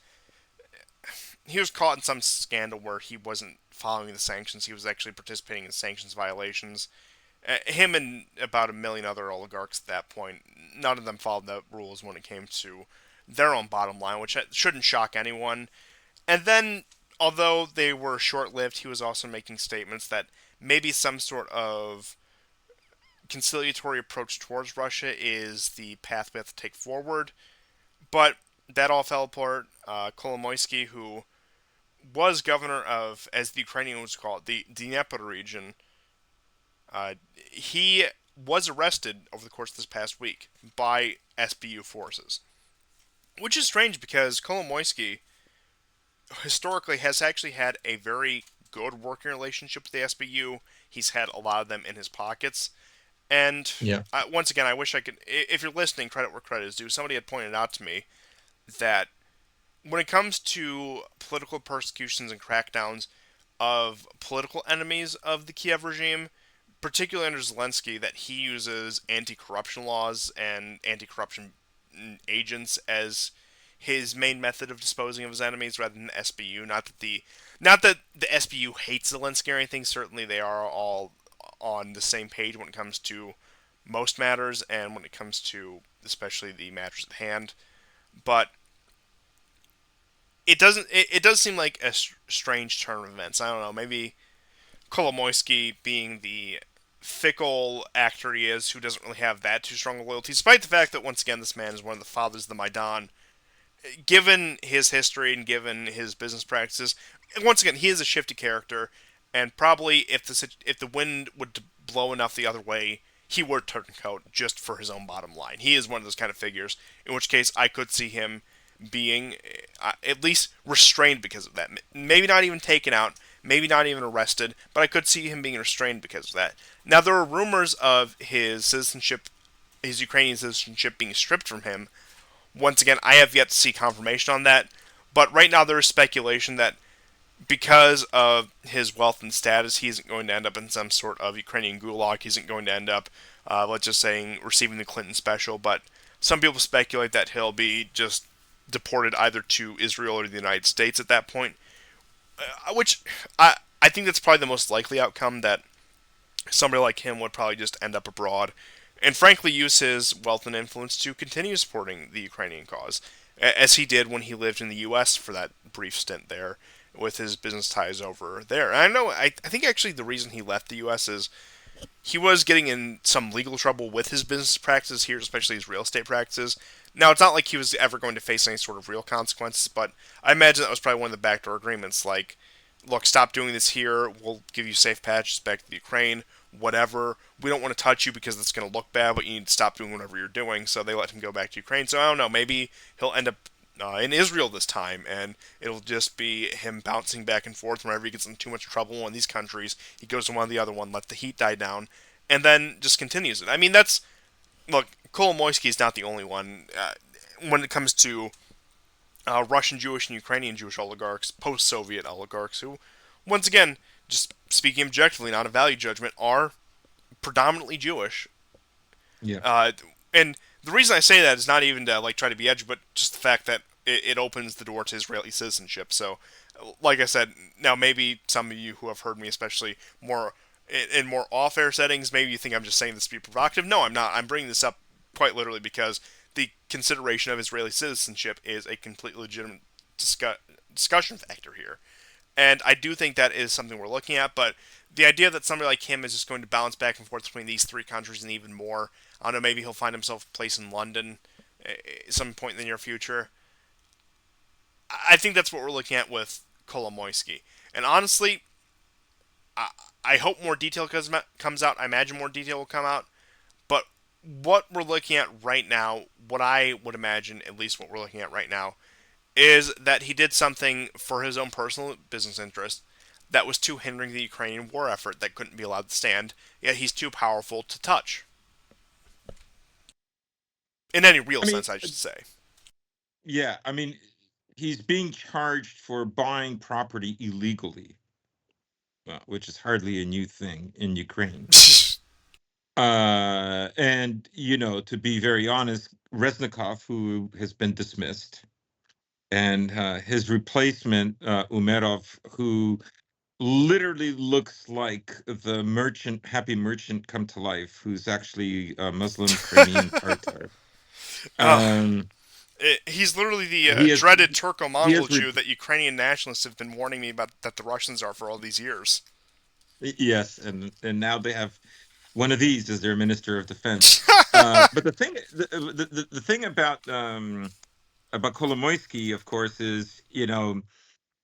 caught in some scandal where he wasn't following the sanctions. He was actually participating in sanctions violations. Him and about a million other oligarchs at that point, none of them followed the rules when it came to their own bottom line, which shouldn't shock anyone. And then, although they were short lived, he was also making statements that maybe some sort of conciliatory approach towards Russia is the path we have to take forward. But that all fell apart. Kolomoisky, who was governor of, as the Ukrainians call it, the Dnieper region, he was arrested over the course of this past week by SBU forces. Which is strange because Kolomoisky historically has actually had a very good working relationship with the SBU. He's had a lot of them in his pockets. And Yeah. once again, I wish I could, if you're listening, credit where credit is due. Somebody had pointed out to me that when it comes to political persecutions and crackdowns of political enemies of the Kiev regime, particularly under Zelensky, that he uses anti-corruption laws and anti-corruption agents as his main method of disposing of his enemies rather than the SBU. Not that the SBU hates Zelensky or anything. Certainly, they are all on the same page when it comes to most matters and when it comes to especially the matters at hand. But it does seem like a strange turn of events. I don't know. Maybe Kolomoisky being the fickle actor he is, who doesn't really have that too strong a loyalty, despite the fact that once again this man is one of the fathers of the Maidan. Given his history and given his business practices, once again he is a shifty character, and probably if the wind would blow enough the other way, he would turn coat just for his own bottom line. He is one of those kind of figures. In which case, I could see him being at least restrained because of that. Maybe not even taken out, maybe not even arrested, but I could see him being restrained because of that. Now, there are rumors of his citizenship, his Ukrainian citizenship being stripped from him. Once again, I have yet to see confirmation on that, but right now there is speculation that because of his wealth and status, he isn't going to end up in some sort of Ukrainian gulag. He isn't going to end up, let's just say, receiving the Clinton special. But some people speculate that he'll be just deported either to Israel or the United States at that point, which I think that's probably the most likely outcome. That somebody like him would probably just end up abroad, and frankly use his wealth and influence to continue supporting the Ukrainian cause, as he did when he lived in the U.S. for that brief stint there, with his business ties over there. And I know, I think actually the reason he left the U.S. is he was getting in some legal trouble with his business practices here, especially his real estate practices. Now, it's not like he was ever going to face any sort of real consequences, but I imagine that was probably one of the backdoor agreements. Like, look, stop doing this here. We'll give you safe patches back to the Ukraine. Whatever. We don't want to touch you because it's going to look bad, but you need to stop doing whatever you're doing. So they let him go back to Ukraine. So I don't know. Maybe he'll end up in Israel this time, and it'll just be him bouncing back and forth whenever he gets in too much trouble in one of these countries. He goes to one of the other one, let the heat die down, and then just continues it. I mean, that's look. Kolomoisky is not the only one. When it comes to Russian Jewish and Ukrainian Jewish oligarchs, post-Soviet oligarchs, who, once again, just speaking objectively, not a value judgment, are predominantly Jewish. Yeah. Uh, and the reason I say that is not even to like try to be edgy, but just the fact that it opens the door to Israeli citizenship. So, like I said, now maybe some of you who have heard me, especially more in more off-air settings, maybe you think I'm just saying this to be provocative. No, I'm not. I'm bringing this up quite literally because the consideration of Israeli citizenship is a completely legitimate discussion factor here. And I do think that is something we're looking at, but the idea that somebody like him is just going to bounce back and forth between these three countries and even more, I don't know, maybe he'll find himself a place in London at some point in the near future. I think that's what we're looking at with Kolomoisky. And honestly, I, I hope more detail comes out. I imagine more detail will come out. But what we're looking at right now, what I would imagine, at least what we're looking at right now, is that he did something for his own personal business interest that was too hindering the Ukrainian war effort that couldn't be allowed to stand, yet he's too powerful to touch. In any real I mean, sense, I should say. yeah, I mean, he's being charged for buying property illegally, which is hardly a new thing in Ukraine. And to be very honest, Reznikov, who has been dismissed, and his replacement, Umerov, who literally looks like the merchant, happy merchant come to life, who's actually a Muslim Crimean Tatar. uh, Um, he's literally the he has dreaded he Turco-Mongol has Jew that Ukrainian nationalists have been warning me about that the Russians are for all these years. yes, and now they have one of these as their minister of defense. But the thing about Kolomoisky, of course, is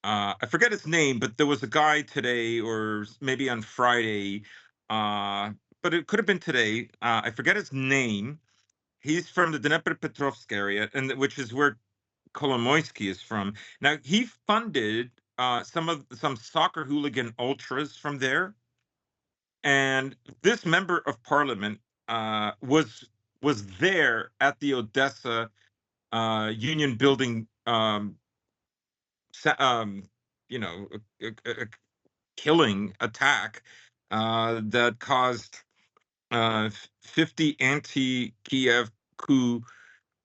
I forget his name, but there was a guy today or maybe on Friday, uh, but it could have been today. I forget his name. He's from the Dnepropetrovsk area, and which is where Kolomoisky is from. Now he funded some soccer hooligan ultras from there, and this member of parliament was there at the Odessa union building, you know, a killing attack that caused 50 anti-Kiev coup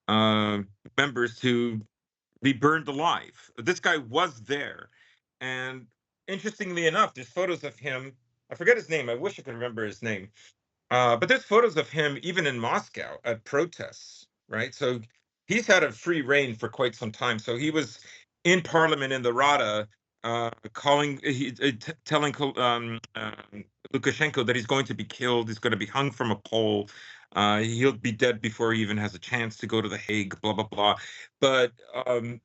uh, members to be burned alive. This guy was there, and interestingly enough, there's photos of him. I forget his name. I wish I could remember his name. But there's photos of him even in Moscow at protests, right? So he's had a free reign for quite some time. So he was in Parliament in the Rada, calling, telling Lukashenko that he's going to be killed, he's going to be hung from a pole, he'll be dead before he even has a chance to go to the Hague, blah blah blah. But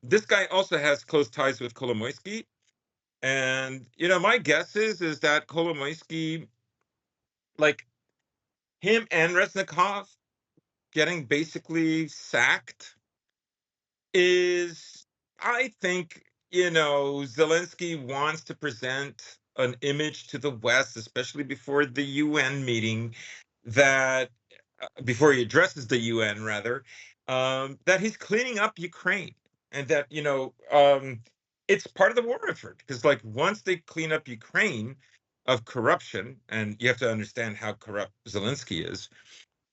this guy also has close ties with Kolomoisky, and my guess is that Kolomoisky, like him and Reznikov getting basically sacked, is, I think, Zelensky wants to present an image to the West, especially before the UN meeting, that before he addresses the UN, rather, that he's cleaning up Ukraine, and that it's part of the war effort. Because like once they clean up Ukraine of corruption, and you have to understand how corrupt Zelensky is,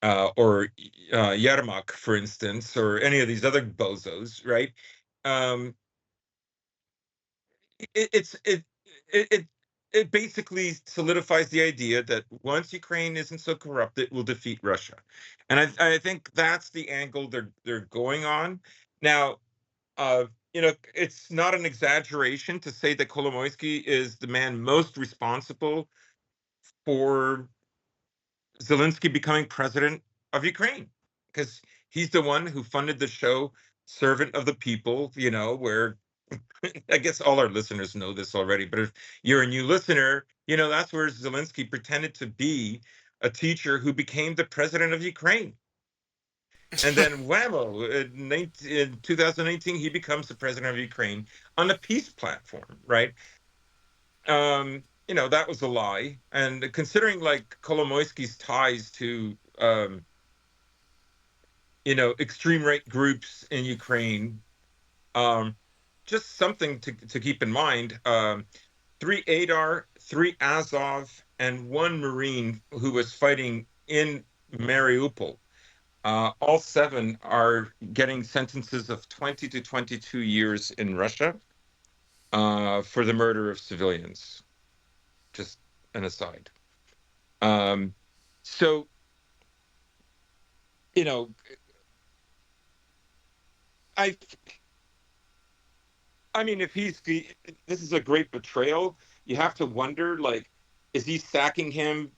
or Yermak, for instance, or any of these other bozos, right? Um, it, it's it, it it basically solidifies the idea that once Ukraine isn't so corrupt, it will defeat Russia, and I think that's the angle they're going on now. It's not an exaggeration to say that Kolomoisky is the man most responsible for Zelensky becoming president of Ukraine, because he's the one who funded the show Servant of the People, where I guess all our listeners know this already, but if you're a new listener, that's where Zelensky pretended to be a teacher who became the president of Ukraine. And then whammo, in 2018, he becomes the president of Ukraine on a peace platform, right? That was a lie. And considering like Kolomoisky's ties to extreme right groups in Ukraine. Um, just something to keep in mind. 3 Adar, 3 Azov, and 1 Marine who was fighting in Mariupol. All 7 are getting sentences of 20 to 22 years in Russia for the murder of civilians. Just an aside. Um, so, you know, I I mean, if this is a great betrayal. You have to wonder, like, is he sacking him?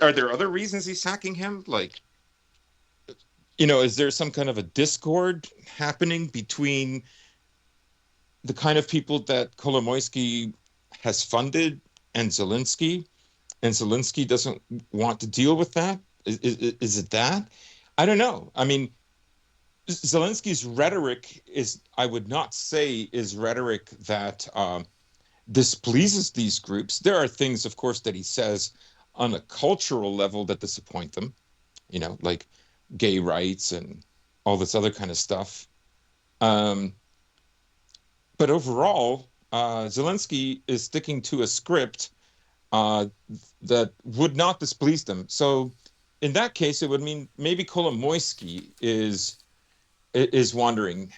Are there other reasons he's sacking him? Like, is there some kind of a discord happening between the kind of people that Kolomoisky has funded and Zelensky doesn't want to deal with that? Is it that? I don't know. I mean, Zelensky's rhetoric is, I would not say, is rhetoric that displeases these groups. There are things, of course, that he says on a cultural level that disappoint them, like gay rights and all this other kind of stuff. Um, but overall, Zelensky is sticking to a script uh, that would not displease them. So in that case, it would mean maybe Kolomoisky is wandering.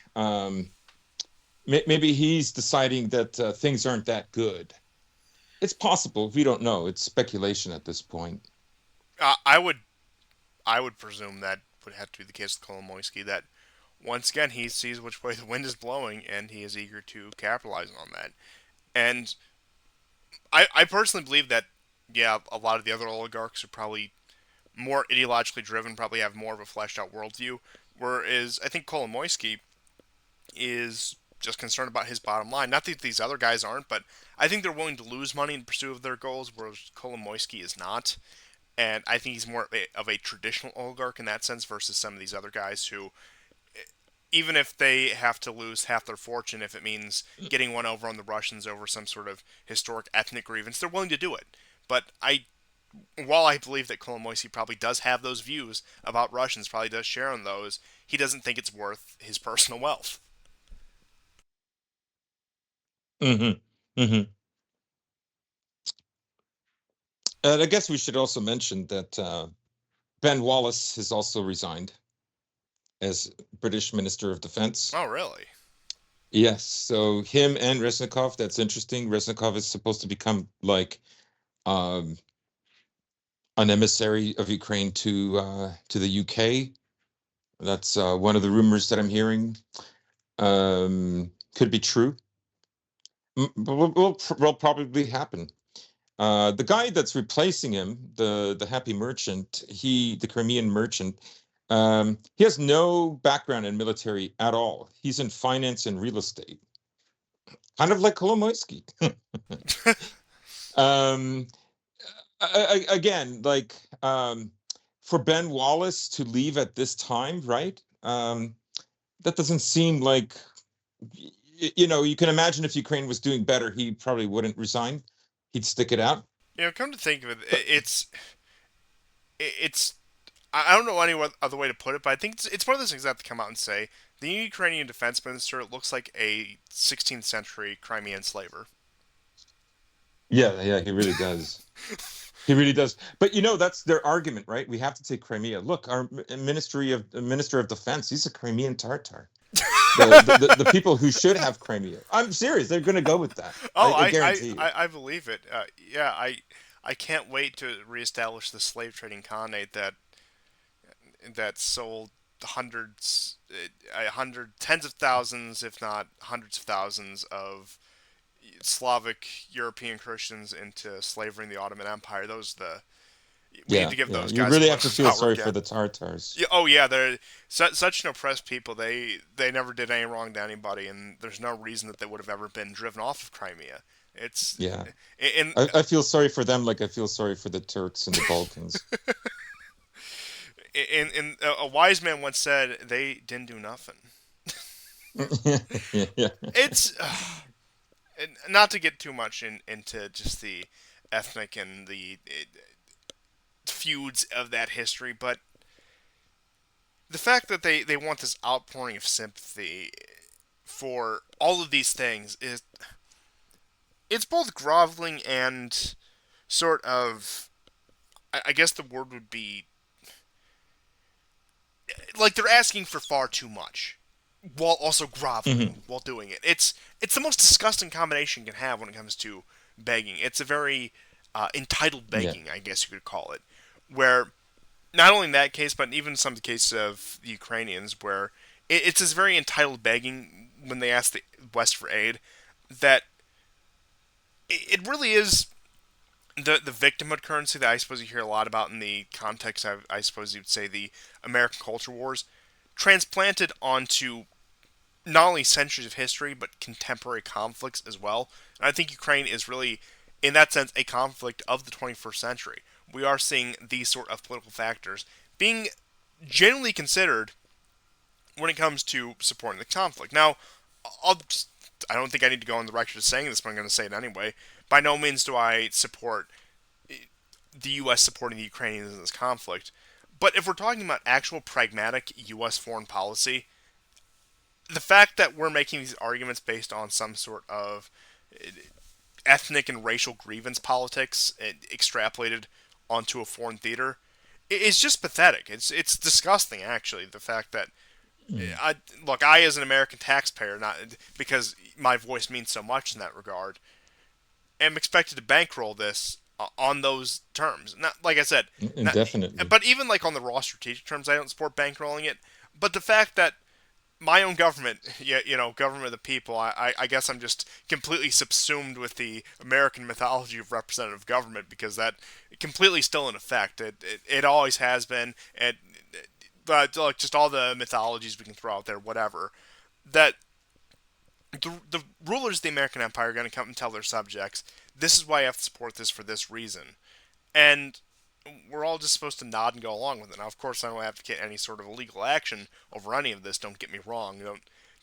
Maybe he's deciding that things aren't that good. It's possible. We don't know. It's speculation at this point. I would presume that would have to be the case with Kolomoisky. That once again he sees which way the wind is blowing, and he is eager to capitalize on that. And I personally believe that yeah, a lot of the other oligarchs are probably more ideologically driven, probably have more of a fleshed out worldview. Whereas I think Kolomoisky is just concerned about his bottom line. Not that these other guys aren't, but I think they're willing to lose money in pursuit of their goals, whereas Kolomoisky is not. And I think he's more of a traditional oligarch in that sense versus some of these other guys who, even if they have to lose half their fortune, if it means getting one over on the Russians over some sort of historic ethnic grievance, they're willing to do it. But while I believe that Kolomoisky probably does have those views about Russians, probably does share on those, he doesn't think it's worth his personal wealth. Hmm. Hmm. And I guess we should also mention that Ben Wallace has also resigned as British Minister of Defense. Oh, really? Yes, so him and Reznikov, that's interesting. Reznikov is supposed to become like um, an emissary of Ukraine to the UK. That's one of the rumors that I'm hearing. Could be true. Will probably happen. The guy that's replacing him, the happy merchant, the Crimean merchant, he has no background in military at all. He's in finance and real estate, kind of like Kolomoisky. um, Again, like for Ben Wallace to leave at this time, right? That doesn't seem like, you can imagine if Ukraine was doing better, he probably wouldn't resign. He'd stick it out. Come to think of it, it's I don't know any other way to put it, but I think it's one of those things that have to come out and say the Ukrainian defense minister looks like a 16th century Crimean slaver. Yeah, yeah, he really does. He really does. But that's their argument, right? We have to take Crimea. Look, our minister of defense, he's a Crimean Tatar. The people who should have Crimea. I'm serious. They're going to go with that. Oh, I guarantee you. I believe it. Yeah, I can't wait to reestablish the slave trading khanate that sold hundreds, tens of thousands, if not hundreds of thousands of Slavic European Christians into slavery in the Ottoman Empire. We need Yeah, to give yeah. those You guys a really run have to for feel power sorry for again. the Tartars. Yeah, oh yeah, they're such an oppressed people. They never did any wrong to anybody, and there's no reason that they would have ever been driven off of Crimea. It's Yeah. in I feel sorry for them like I feel sorry for the Turks in the Balkans. in a wise man once said they didn't do nothing. Yeah, yeah. It's not to get too much into just the ethnic and the feuds of that history, but the fact that they want this outpouring of sympathy for all of these things is it's both groveling and sort of I guess the word would be like they're asking for far too much while also Mhm. groveling while doing it. It's the most disgusting combination you can have when it comes to begging. It's a very entitled Yeah. begging, I guess you could call it, where not only in that case, but even some cases of the Ukrainians, where it's this very entitled begging when they ask the West for aid, that it really is the victimhood currency that I suppose you hear a lot about in the context of, I suppose you'd say, the American culture wars, transplanted onto not only centuries of history but contemporary conflicts as well. And I think Ukraine is really, in that sense, a conflict of the 21st century. We are seeing these sort of political factors being generally considered when it comes to supporting the conflict. Now, I don't think I need to go on the record as saying this, but I'm going to say it anyway. By no means do I support the U.S. supporting the Ukrainians in this conflict. But if we're talking about actual pragmatic U.S. foreign policy, the fact that we're making these arguments based on some sort of ethnic and racial grievance politics extrapolated onto a foreign theater is just pathetic. It's disgusting, actually. The fact that Mm. I look, I as an American taxpayer, not because my voice means so much in that regard, am expected to bankroll this on those terms. Not like I said, not, Indefinitely. but even like on the raw strategic terms, I don't support bankrolling it. But the fact that my own government, yeah, government of the people, I guess I'm just completely subsumed with the American mythology of representative government because that completely still in effect. It always has been, and but like just all the mythologies we can throw out there, whatever. That the rulers of the American Empire are going to come and tell their subjects, this is why you have to support this for this reason. And we're all just supposed to nod and go along with it. Now, of course, I don't advocate any sort of illegal action over any of this. Don't get me wrong.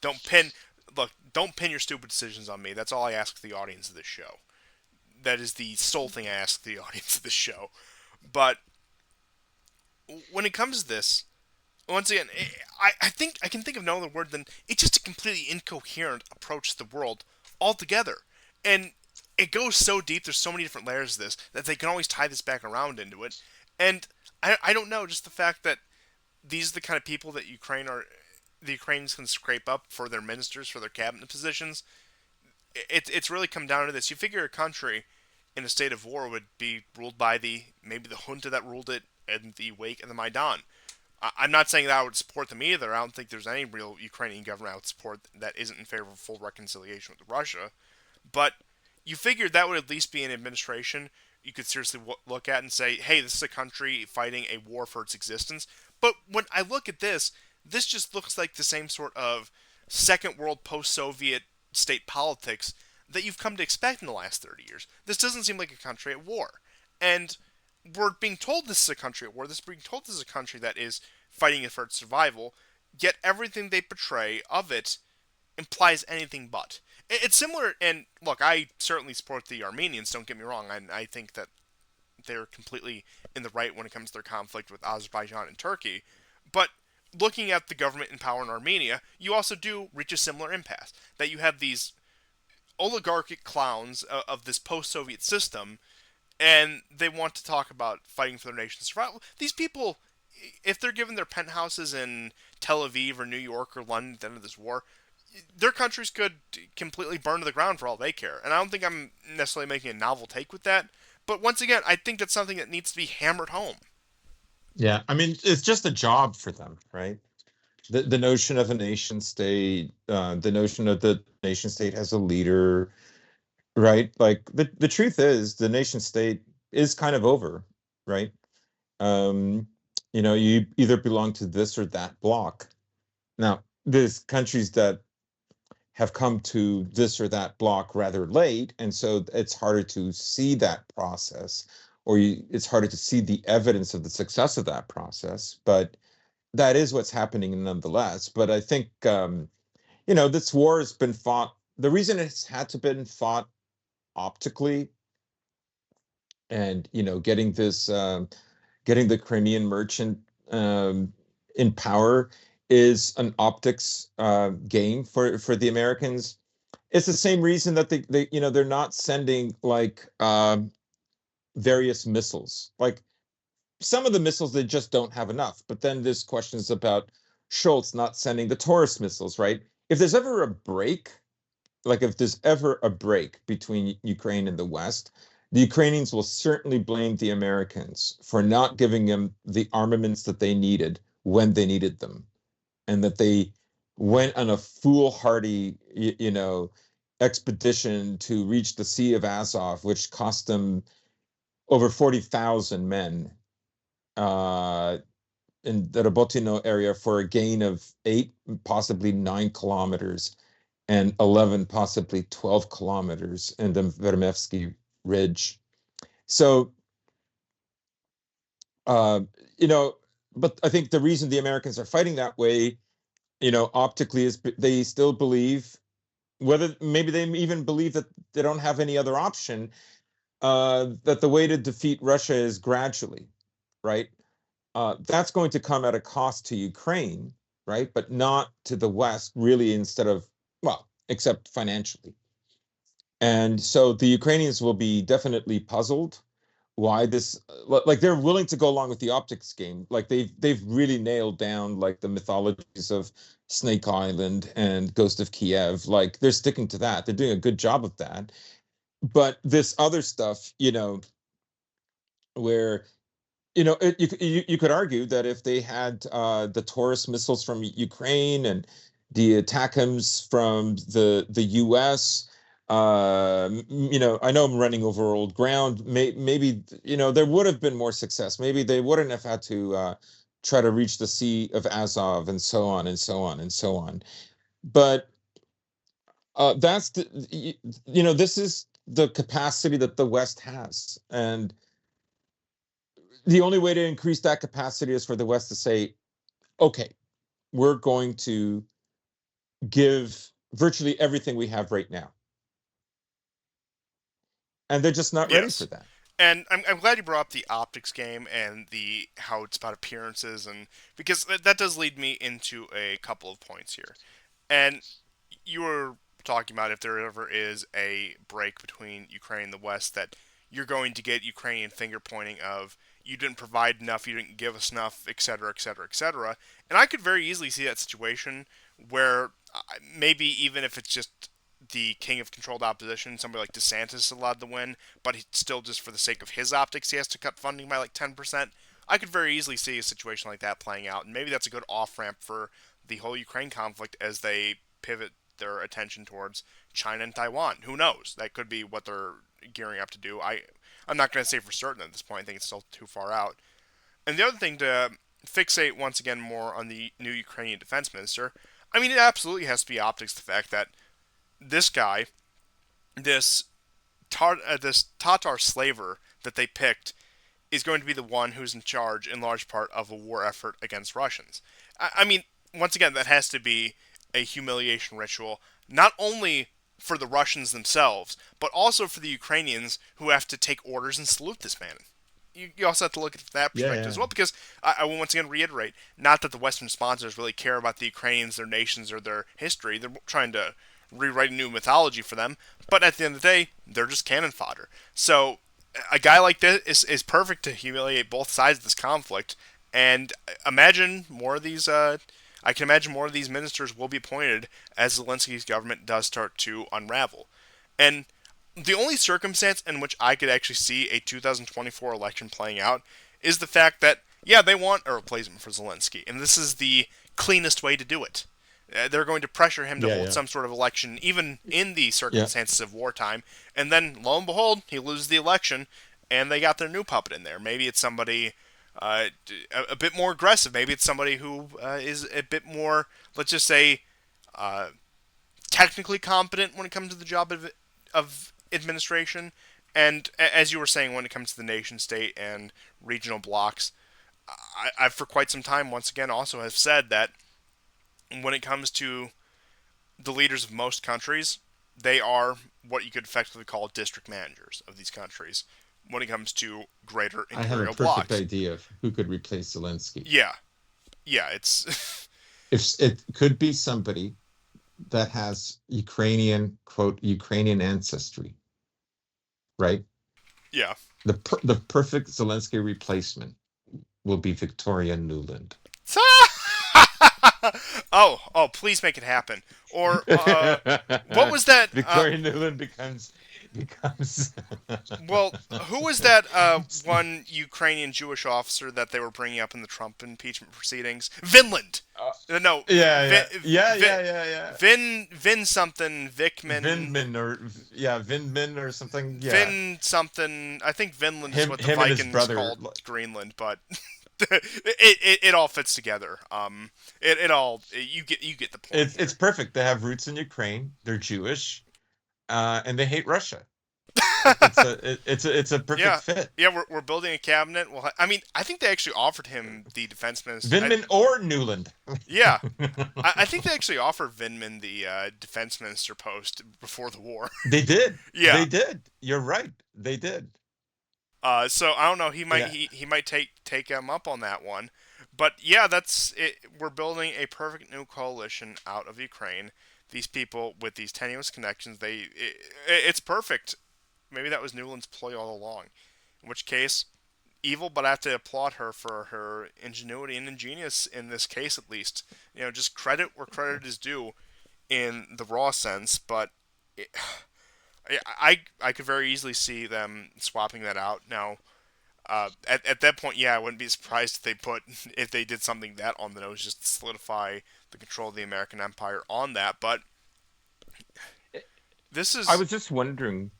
Don't pin your stupid decisions on me. That's all I ask the audience of this show. That is the sole thing I ask the audience of this show. But when it comes to this, once again, I think I can think of no other word than it's just a completely incoherent approach to the world altogether. And it goes so deep, there's so many different layers of this, that they can always tie this back around into it. And I don't know, just the fact that these are the kind of people that the Ukrainians can scrape up for their ministers, for their cabinet positions. It's really come down to this. You figure a country in a state of war would be ruled by maybe the junta that ruled it in the wake of the Maidan. I'm not saying that I would support them either. I don't think there's any real Ukrainian government I would support that isn't in favor of full reconciliation with Russia. But you figured that would at least be an administration you could seriously look at and say, hey, this is a country fighting a war for its existence. But when I look at this, this just looks like the same sort of second world post Soviet state politics that you've come to expect in the last 30 years. This doesn't seem like a country at war. And we're being told this is a country at war. This is being told this is a country that is fighting for its survival. Yet everything they portray of it implies anything but. It's similar, and look, I certainly support the Armenians. Don't get me wrong. I think that they're completely in the right when it comes to their conflict with Azerbaijan and Turkey. But looking at the government in power in Armenia, you also do reach a similar impasse. That you have these oligarchic clowns of this post-Soviet system, and they want to talk about fighting for their nation's survival. These people, if they're given their penthouses in Tel Aviv or New York or London at the end of this war, their countries could completely burn to the ground for all they care. And I don't think I'm necessarily making a novel take with that. But once again, I think that's something that needs to be hammered home. Yeah, I mean, it's just a job for them, right? The notion of a nation state, the notion of the nation state as a leader, right? Like the truth is, the nation state is kind of over, right? Um, you either belong to this or that block. Now, there's countries that have come to this or that block rather late, and so it's harder to see that process, or it's harder to see the evidence of the success of that process. But that is what's happening nonetheless. But I think this war has been fought. The reason it's had to been fought optically, and getting the Crimean merchant in power is an optics game for the Americans. It's the same reason that they're not sending like various missiles. Like some of the missiles they just don't have enough. But then there's questions about Schultz not sending the Taurus missiles, right? If there's ever a break, like if there's ever a break between Ukraine and the West, the Ukrainians will certainly blame the Americans for not giving them the armaments that they needed when they needed them, and that they went on a foolhardy, expedition to reach the Sea of Azov, which cost them over 40,000 men in the Robotino area for a gain of 8, possibly 9 kilometers, and 11, possibly 12 kilometers in the Vermevsky Ridge. So, uh, you know, but I think the reason the Americans are fighting that way, optically, is they still believe, whether maybe they even believe that they don't have any other option, that the way to defeat Russia is gradually, right? That's going to come at a cost to Ukraine, right? But not to the West, really, well, except financially. And so the Ukrainians will be definitely puzzled why this, like they're willing to go along with the optics game. Like they've really nailed down like the mythologies of Snake Island and Ghost of Kiev. Like they're sticking to that. They're doing a good job of that. But this other stuff, where you could argue that if they had the Taurus missiles from Ukraine and the ATACMS from the U.S., I know I'm running over old ground. Maybe there would have been more success. Maybe they wouldn't have had to try to reach the Sea of Azov and so on and so on and so on. But that's this is the capacity that the West has, and the only way to increase that capacity is for the West to say, okay, we're going to give virtually everything we have right now. And they're just not ready for Yes. that. And I'm glad you brought up the optics game and the how it's about appearances, and because that does lead me into a couple of points here. And you were talking about if there ever is a break between Ukraine and the West, that you're going to get Ukrainian finger pointing of you didn't provide enough, you didn't give us enough, etc., etc., etc. And I could very easily see that situation where maybe even if it's just the king of controlled opposition, somebody like DeSantis is allowed to win, but he still just for the sake of his optics, he has to cut funding by like 10%. I could very easily see a situation like that playing out, and maybe that's a good off ramp for the whole Ukraine conflict as they pivot their attention towards China and Taiwan. Who knows? That could be what they're gearing up to do. I'm not going to say for certain at this point. I think it's still too far out. And the other thing to fixate once again more on the new Ukrainian defense minister, I mean, it absolutely has to be optics. The fact that this guy, this this Tatar slaver that they picked, is going to be the one who's in charge, in large part, of a war effort against Russians. I mean, once again, that has to be a humiliation ritual, not only for the Russians themselves, but also for the Ukrainians who have to take orders and salute this man. You also have to look at that Yeah, perspective yeah. as well, because I will once again reiterate, not that the Western sponsors really care about the Ukrainians, their nations, or their history. They're trying to rewrite a new mythology for them, but at the end of the day, they're just cannon fodder. So a guy like this is perfect to humiliate both sides of this conflict. And imagine more of these. I can imagine more of these ministers will be appointed as Zelensky's government does start to unravel. And the only circumstance in which I could actually see a 2024 election playing out is the fact that, yeah, they want a replacement for Zelensky, and this is the cleanest way to do it. They're going to pressure him to Yeah, hold yeah. some sort of election, even in the Yeah. circumstances of wartime, and then, lo and behold, he loses the election, and they got their new puppet in there. Maybe it's somebody a bit more aggressive. Maybe it's somebody who is a bit more, let's just say, uh, technically competent when it comes to the job of administration. And as you were saying, when it comes to the nation state and regional blocks, I for quite some time, once again, also have said that when it comes to the leaders of most countries, they are what you could effectively call district managers of these countries when it comes to greater I have a imperial perfect blocks. idea of who could replace Zelensky. Yeah, yeah, it's If it could be somebody that has Ukrainian, quote, Ukrainian ancestry, right? yeah. The perfect Zelensky replacement will be Victoria Nuland. Oh, please make it happen. Or what was that? Victoria Nuland becomes Well, who was that one Ukrainian Jewish officer that they were bringing up in the Trump impeachment proceedings? Vinland. Uh, No, yeah, Vin, yeah, yeah, Vin, yeah, yeah, yeah. Vin something Vikman. Vindman or yeah, Vindman or something. Yeah, Vin something. I think Vinland is him, what the him and his Vikings brother. called Greenland, but it all fits together. It all you get the point It's here. perfect. They have roots in Ukraine. They're Jewish, and they hate Russia. It's a perfect Yeah, fit. yeah, we're building a cabinet. Well, I mean, I think they actually offered him the defense minister. Vindman or Newland. Yeah, I think they actually offered Vindman the defense minister post before the war. They did. Yeah. They did. You're right. They did. So I don't know. Yeah. He might take him up on that one. But yeah, that's it. We're building a perfect new coalition out of Ukraine. These people with these tenuous connections, it's perfect. Maybe that was Newland's ploy all along. In which case, evil, but I have to applaud her for her ingenuity and ingenious in this case, at least. Just credit where credit is due in the raw sense, but it, I could very easily see them swapping that out. Now, at that point, yeah, I wouldn't be surprised if they did something that on the nose just to solidify the control of the American empire on that. But this I is was just wondering.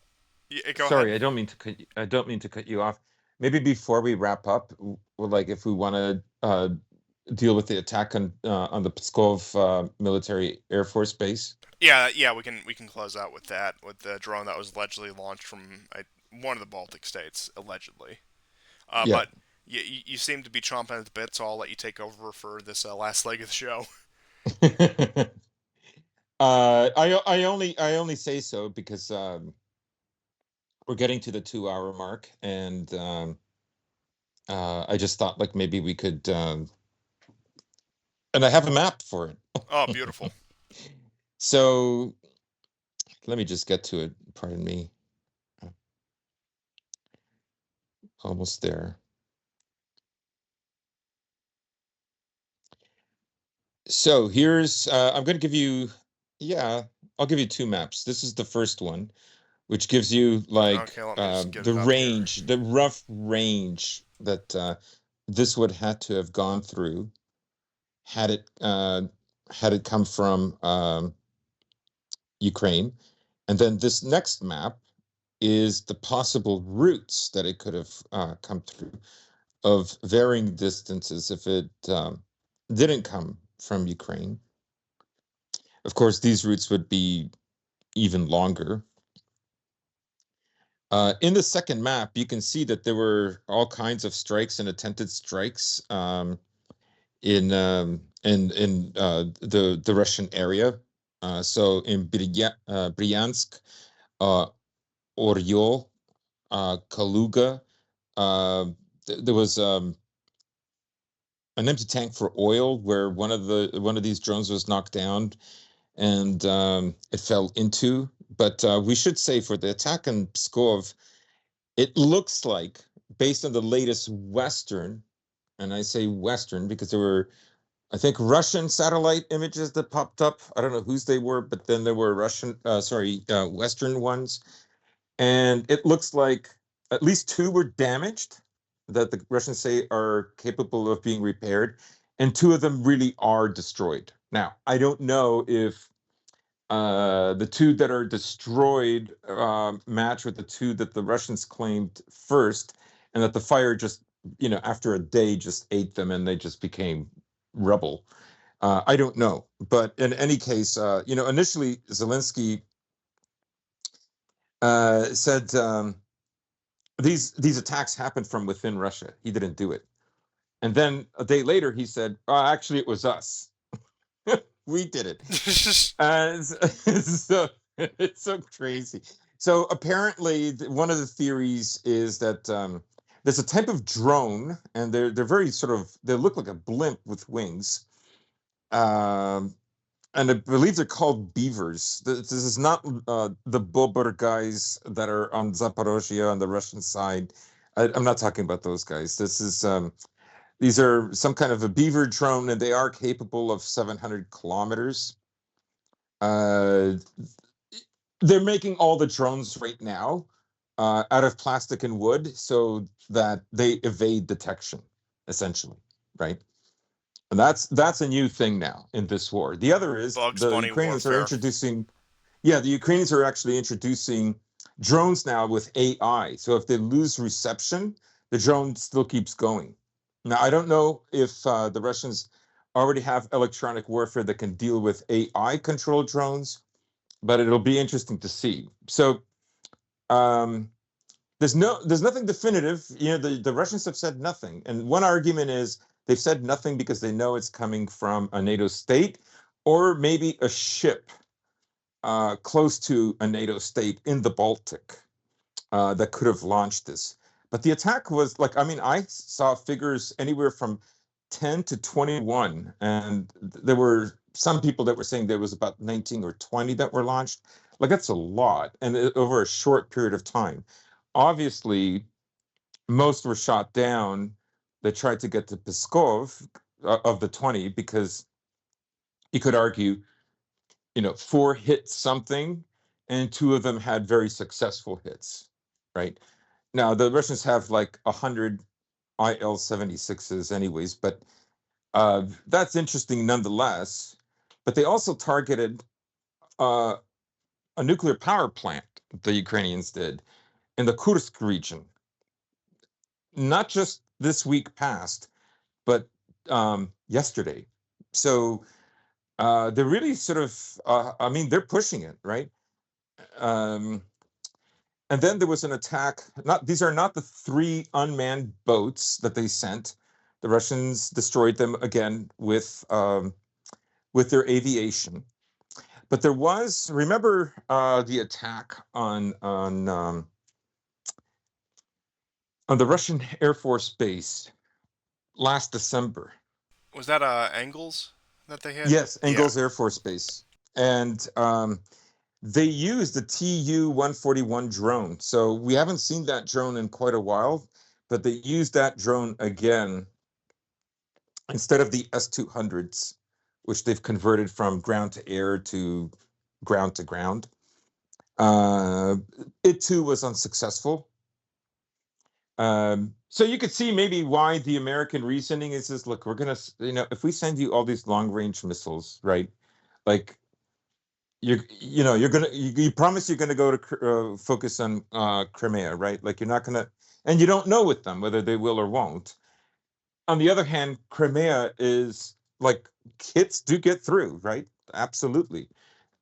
yeah, go ahead. Sorry, I don't mean to cut you off. Maybe before we wrap up, like if we want to deal with the attack on the Pskov military air force base. Yeah, we can close out with that with the drone that was allegedly launched from one of the Baltic states, allegedly. Yeah. But you seem to be chomping at the bit, so I'll let you take over for this last leg of the show. I only say so because we're getting to the 2 hour mark, and I just thought like maybe we could, and I have a map for Oh, it. beautiful. So let me just get to it. Pardon me. Almost there. So here's, I'm going to give you, yeah, I'll give you two maps. This is the first one, which gives you like Okay, let me just get the it up here. range, the rough range that this would had to have gone through had it had it come from Ukraine. And then this next map is the possible routes that it could have come through of varying distances if it didn't come from Ukraine. Of course, these routes would be even longer. In the second map, you can see that there were all kinds of strikes and attempted strikes in the Russian area. So in Bryansk, Oryol, Kaluga, there was an empty tank for oil where one of these drones was knocked down and it fell into. But we should say for the attack on Pskov, it looks like, based on the latest Western, and I say Western because there were, I think, Russian satellite images that popped up. I don't know whose they were, but then there were Western ones. And it looks like at least two were damaged that the Russians say are capable of being repaired, and two of them really are destroyed. Now, I don't know if the two that are destroyed match with the two that the Russians claimed first, and that the fire just, after a day just ate them and they just became rubble. I don't know. But in any case, initially Zelensky said these attacks happened from within Russia. He didn't do it. And then a day later, he said, oh, actually, it was us. We did it. So it's so crazy. So apparently, one of the theories is that there's a type of drone, and they're very sort of, they look like a blimp with wings. And I believe they're called beavers. This is not the Bobber guys that are on Zaporozhye on the Russian side. I'm not talking about those guys. These are some kind of a beaver drone, and they are capable of 700 kilometers. Uh, they're making all the drones right now out of plastic and wood so that they evade detection, essentially, right? And that's a new thing now in this war. The other is Bugs the Bunny Ukrainians are warfare. introducing, yeah, the Ukrainians are actually introducing drones now with AI. So if they lose reception, the drone still keeps going. Now, I don't know if the Russians already have electronic warfare that can deal with AI controlled drones, but it'll be interesting to see. So um, there's nothing definitive. The Russians have said nothing, and one argument is they've said nothing because they know it's coming from a NATO state, or maybe a ship close to a NATO state in the Baltic that could have launched this. But the attack was like, I mean, I saw figures anywhere from 10 to 21, and there were some people that were saying there was about 19 or 20 that were launched. Like, that's a lot, and over a short period of time. Obviously, most were shot down. They tried to get to Pskov of the 20 because you could argue, four hit something, and two of them had very successful hits, right? Now, the Russians have like 100 IL-76s anyways, but that's interesting nonetheless. But they also targeted uh, a nuclear power plant, the Ukrainians did, in the Kursk region, not just this week past, but yesterday. So they're really sort of, I mean, they're pushing it, right? Um, and then there was an attack. Not These are not the three unmanned boats that they sent. The Russians destroyed them again with their aviation. But there was, remember the attack on the Russian Air Force base last December. Was that Angles that they hit? Yes, Yeah. Engels Air Force Base. And they used the Tu-141 drone. So we haven't seen that drone in quite a while, but they used that drone again instead of the S-200s, which they've converted from ground to air to ground to ground. Uh, it too was unsuccessful. So you could see maybe why the American reasoning is this: look, we're gonna, if we send you all these long range missiles, right? Like you promise you're gonna go to focus on Crimea, right? Like you're not gonna, and you don't know with them whether they will or won't. On the other hand, Crimea is like hits do get through, right? Absolutely.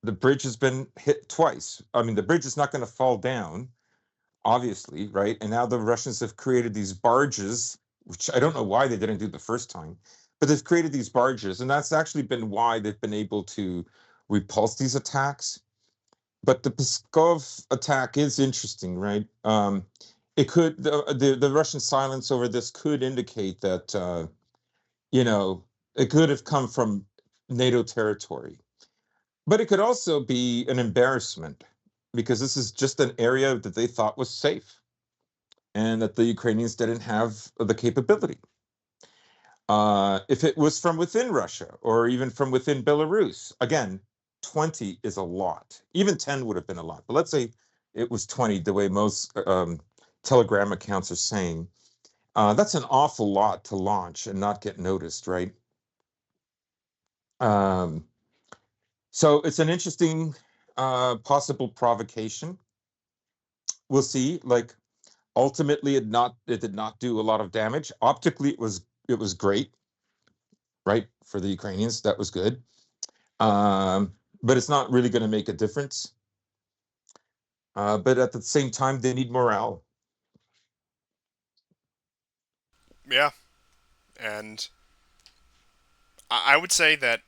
The bridge has been hit twice. I mean, the bridge is not going to fall down, obviously, right? And now the Russians have created these barges, which I don't know why they didn't do the first time, but they've created these barges, and that's actually been why they've been able to repulse these attacks. But the Pskov attack is interesting, right? It could the Russian silence over this could indicate that you know it could have come from NATO territory, but it could also be an embarrassment because this is just an area that they thought was safe and that the Ukrainians didn't have the capability. If it was from within Russia or even from within Belarus, again, 20 is a lot. Even 10 would have been a lot. But let's say it was 20, the way most Telegram accounts are saying. That's an awful lot to launch and not get noticed, right? Um, so it's an interesting possible provocation. We'll see. Like ultimately, it did not do a lot of damage. Optically, it was great, right, for the Ukrainians. That was good. But it's not really going to make a difference. But at the same time, they need morale. Yeah, and I would say that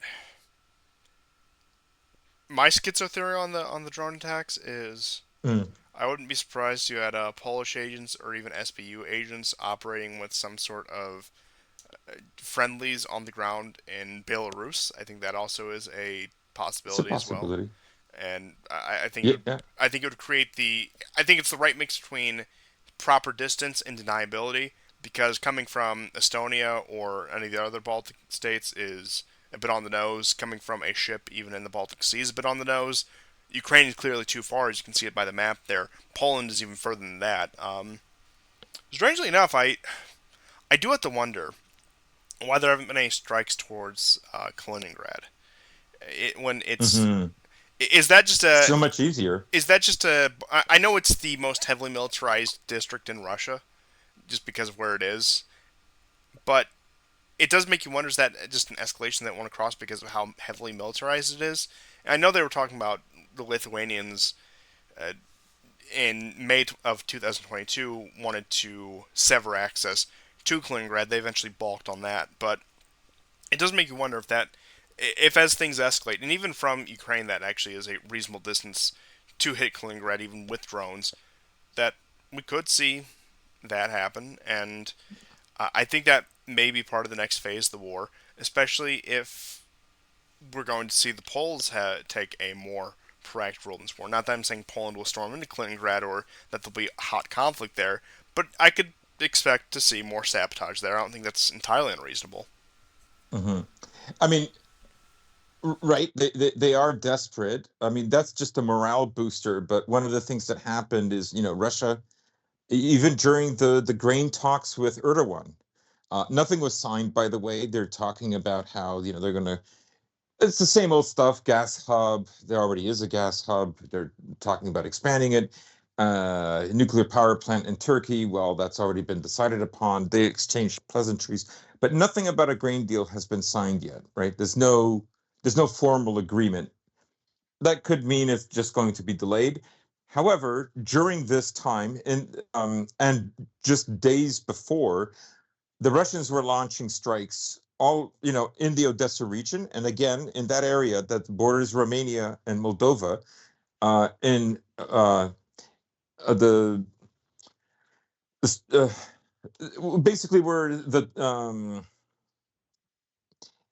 my schizo theory on the drone attacks is Mm. I wouldn't be surprised you had Polish agents or even SBU agents operating with some sort of friendlies on the ground in Belarus. I think that also is a It's a possibility as well, possibility. and Yeah, yeah. I think it would create the I think it's the right mix between proper distance and deniability because coming from Estonia or any of the other Baltic states is a bit on the nose. Coming from a ship, even in the Baltic Sea, is a bit on the nose. Ukraine is clearly too far, as you can see it by the map there. Poland is even further than that. Strangely enough, I do have to wonder why there haven't been any strikes towards Kaliningrad. When it's Hmm. is that just a So much easier. is that just a I know it's the most heavily militarized district in Russia just because of where it is, but it does make you wonder is that just an escalation that went across because of how heavily militarized it is. And I know they were talking about the Lithuanians uh, in May of 2022 wanted to sever access to Kaliningrad. They eventually balked on that, but it does make you wonder if as things escalate, and even from Ukraine, that actually is a reasonable distance to hit Kaliningrad, even with drones, that we could see that happen. And I think that may be part of the next phase of the war, especially if we're going to see the Poles take a more proactive role in this war. Not that I'm saying Poland will storm into Kaliningrad or that there'll be a hot conflict there, but I could expect to see more sabotage there. I don't think that's entirely unreasonable. Hmm. I mean, right? They are desperate. I mean, that's just a morale booster. But one of the things that happened is, Russia, even during the grain talks with Erdogan, nothing was signed. By the way, they're talking about how they're going to. It's the same old stuff. Gas hub. There already is a gas hub. They're talking about expanding it. Nuclear power plant in Turkey. Well, that's already been decided upon. They exchanged pleasantries, but nothing about a grain deal has been signed yet. Right? There's no formal agreement. That could mean it's just going to be delayed. However, during this time, and just days before, the Russians were launching strikes all in the Odessa region, and again in that area that borders Romania and Moldova, in the basically where the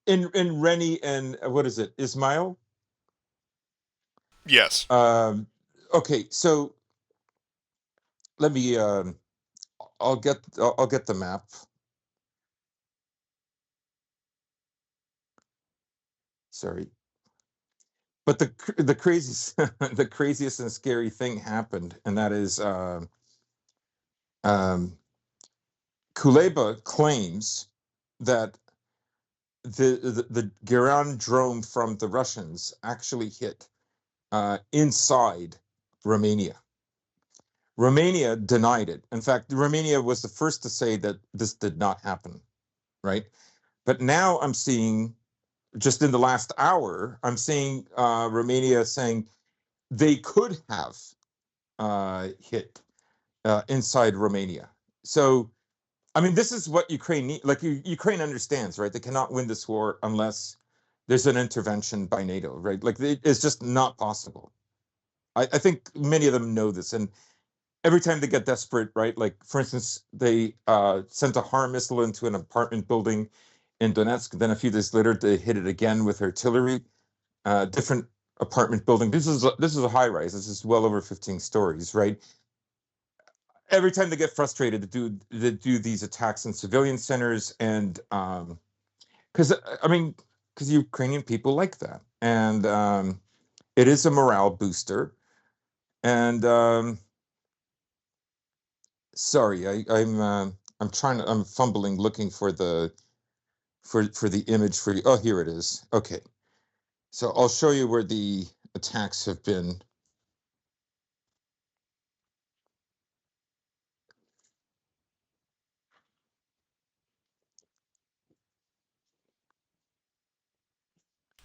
in Reni and what is it, Ismail? Yes. Okay, so let me. I'll get the map. Sorry, but the craziest the craziest and scary thing happened, and that is um, Kuleba claims that the Geran drone from the Russians actually hit inside Romania. Romania denied it. In fact, Romania was the first to say that this did not happen, right? But now I'm seeing, just in the last hour, I'm seeing Romania saying they could have hit inside Romania. So, I mean, this is what Ukraine need. Like Ukraine understands, right? They cannot win this war unless there's an intervention by NATO, right? Like it's just not possible. I think many of them know this, and every time they get desperate, right? Like for instance, they sent a HARM missile into an apartment building in Donetsk. Then a few days later, they hit it again with artillery. Different apartment building. This is a high rise. This is well over 15 stories, right? Every time they get frustrated, they do these attacks in civilian centers, and because I mean, because Ukrainian people like that, and it is a morale booster. And sorry, I'm trying to I'm fumbling looking for the for the image for you. Oh, here it is. Okay, so I'll show you where the attacks have been.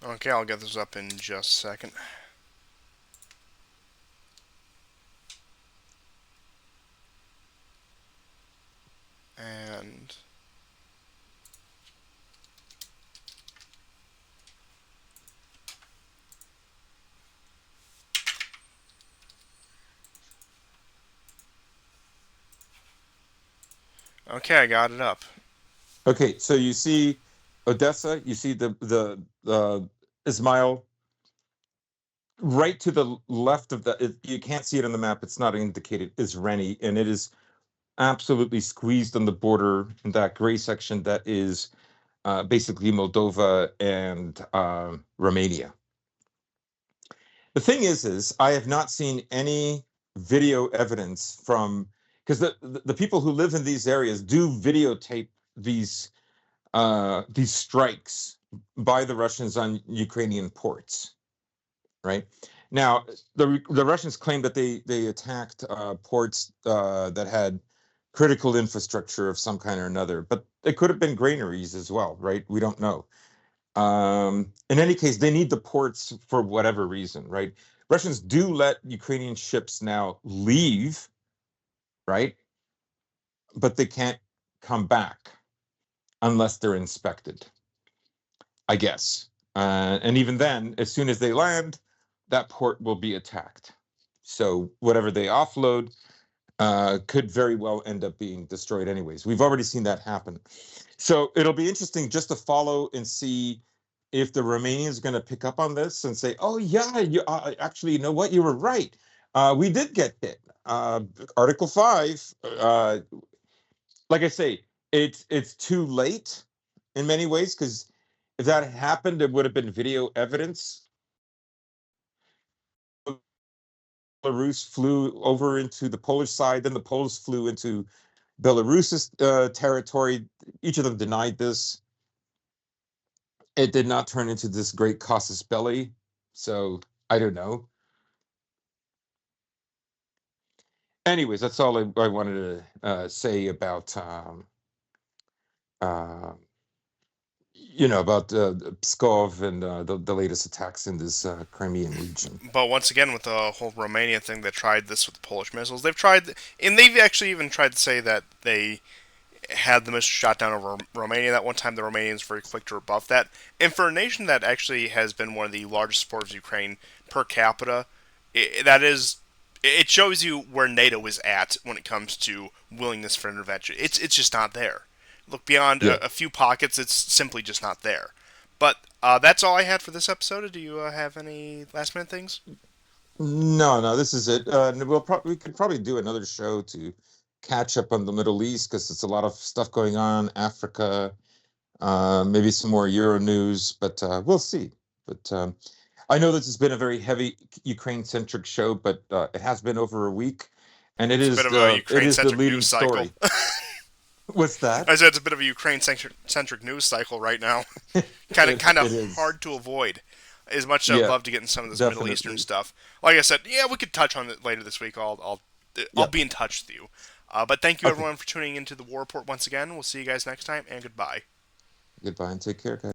Okay, I'll get this up in just a second. And okay, I got it up. Okay, so you see Odessa, you see the Ismail right to the left of you can't see it on the map. It's not indicated. Is Reni, and it is absolutely squeezed on the border in that gray section that is basically Moldova and Romania. The thing is I have not seen any video evidence from because the people who live in these areas do videotape these strikes by the Russians on Ukrainian ports, right? Now, the Russians claim that they attacked ports that had critical infrastructure of some kind or another, but it could have been granaries as well, right? We don't know. In any case, they need the ports for whatever reason, right? Russians do let Ukrainian ships now leave, right? But they can't come back unless they're inspected, I guess. And even then, as soon as they land, that port will be attacked. So whatever they offload could very well end up being destroyed anyways. We've already seen that happen. So it'll be interesting just to follow and see if the Romanians are going to pick up on this and say, "Oh yeah, actually, you know what? You were right. We did get hit. Article 5. Like I say, it's too late in many ways because if that had happened, it would have been video evidence. Belarus flew over into the Polish side, then the Poles flew into Belarus's territory. Each of them denied this. It did not turn into this great casus belli. So I don't know. Anyways, that's all I wanted to say about uh, about Pskov and the latest attacks in this Crimean region. But once again, with the whole Romania thing, they tried this with the Polish missiles. They've tried, and they've actually even tried to say that they had the missile shot down over Romania that one time. The Romanians were very quick to rebuff that. And for a nation that actually has been one of the largest supporters of Ukraine per capita, that is, it shows you where NATO is at when it comes to willingness for intervention. It's just not there. Look beyond Yeah. a few pockets, it's simply just not there. But that's all I had for this episode. Do you have any last minute things? No, no, this is it. We could probably do another show to catch up on the Middle East because it's a lot of stuff going on. Africa, maybe some more Euro news, but we'll see. But I know this has been a very heavy Ukraine-centric show, but it has been over a week, and It's a bit of a it Ukraine is the centric leading news cycle. story. What's that? I said it's a bit of a Ukraine centric news cycle right now. Kind of It is. hard to avoid. As much as I'd Yeah, love to get in some of this Middle Eastern definitely. stuff, like I said, yeah, we could touch on it later this week. I'll Yeah. be in touch with you. But thank you Okay. everyone for tuning into the War Report once again. We'll see you guys next time, and goodbye. Goodbye and take care, guys.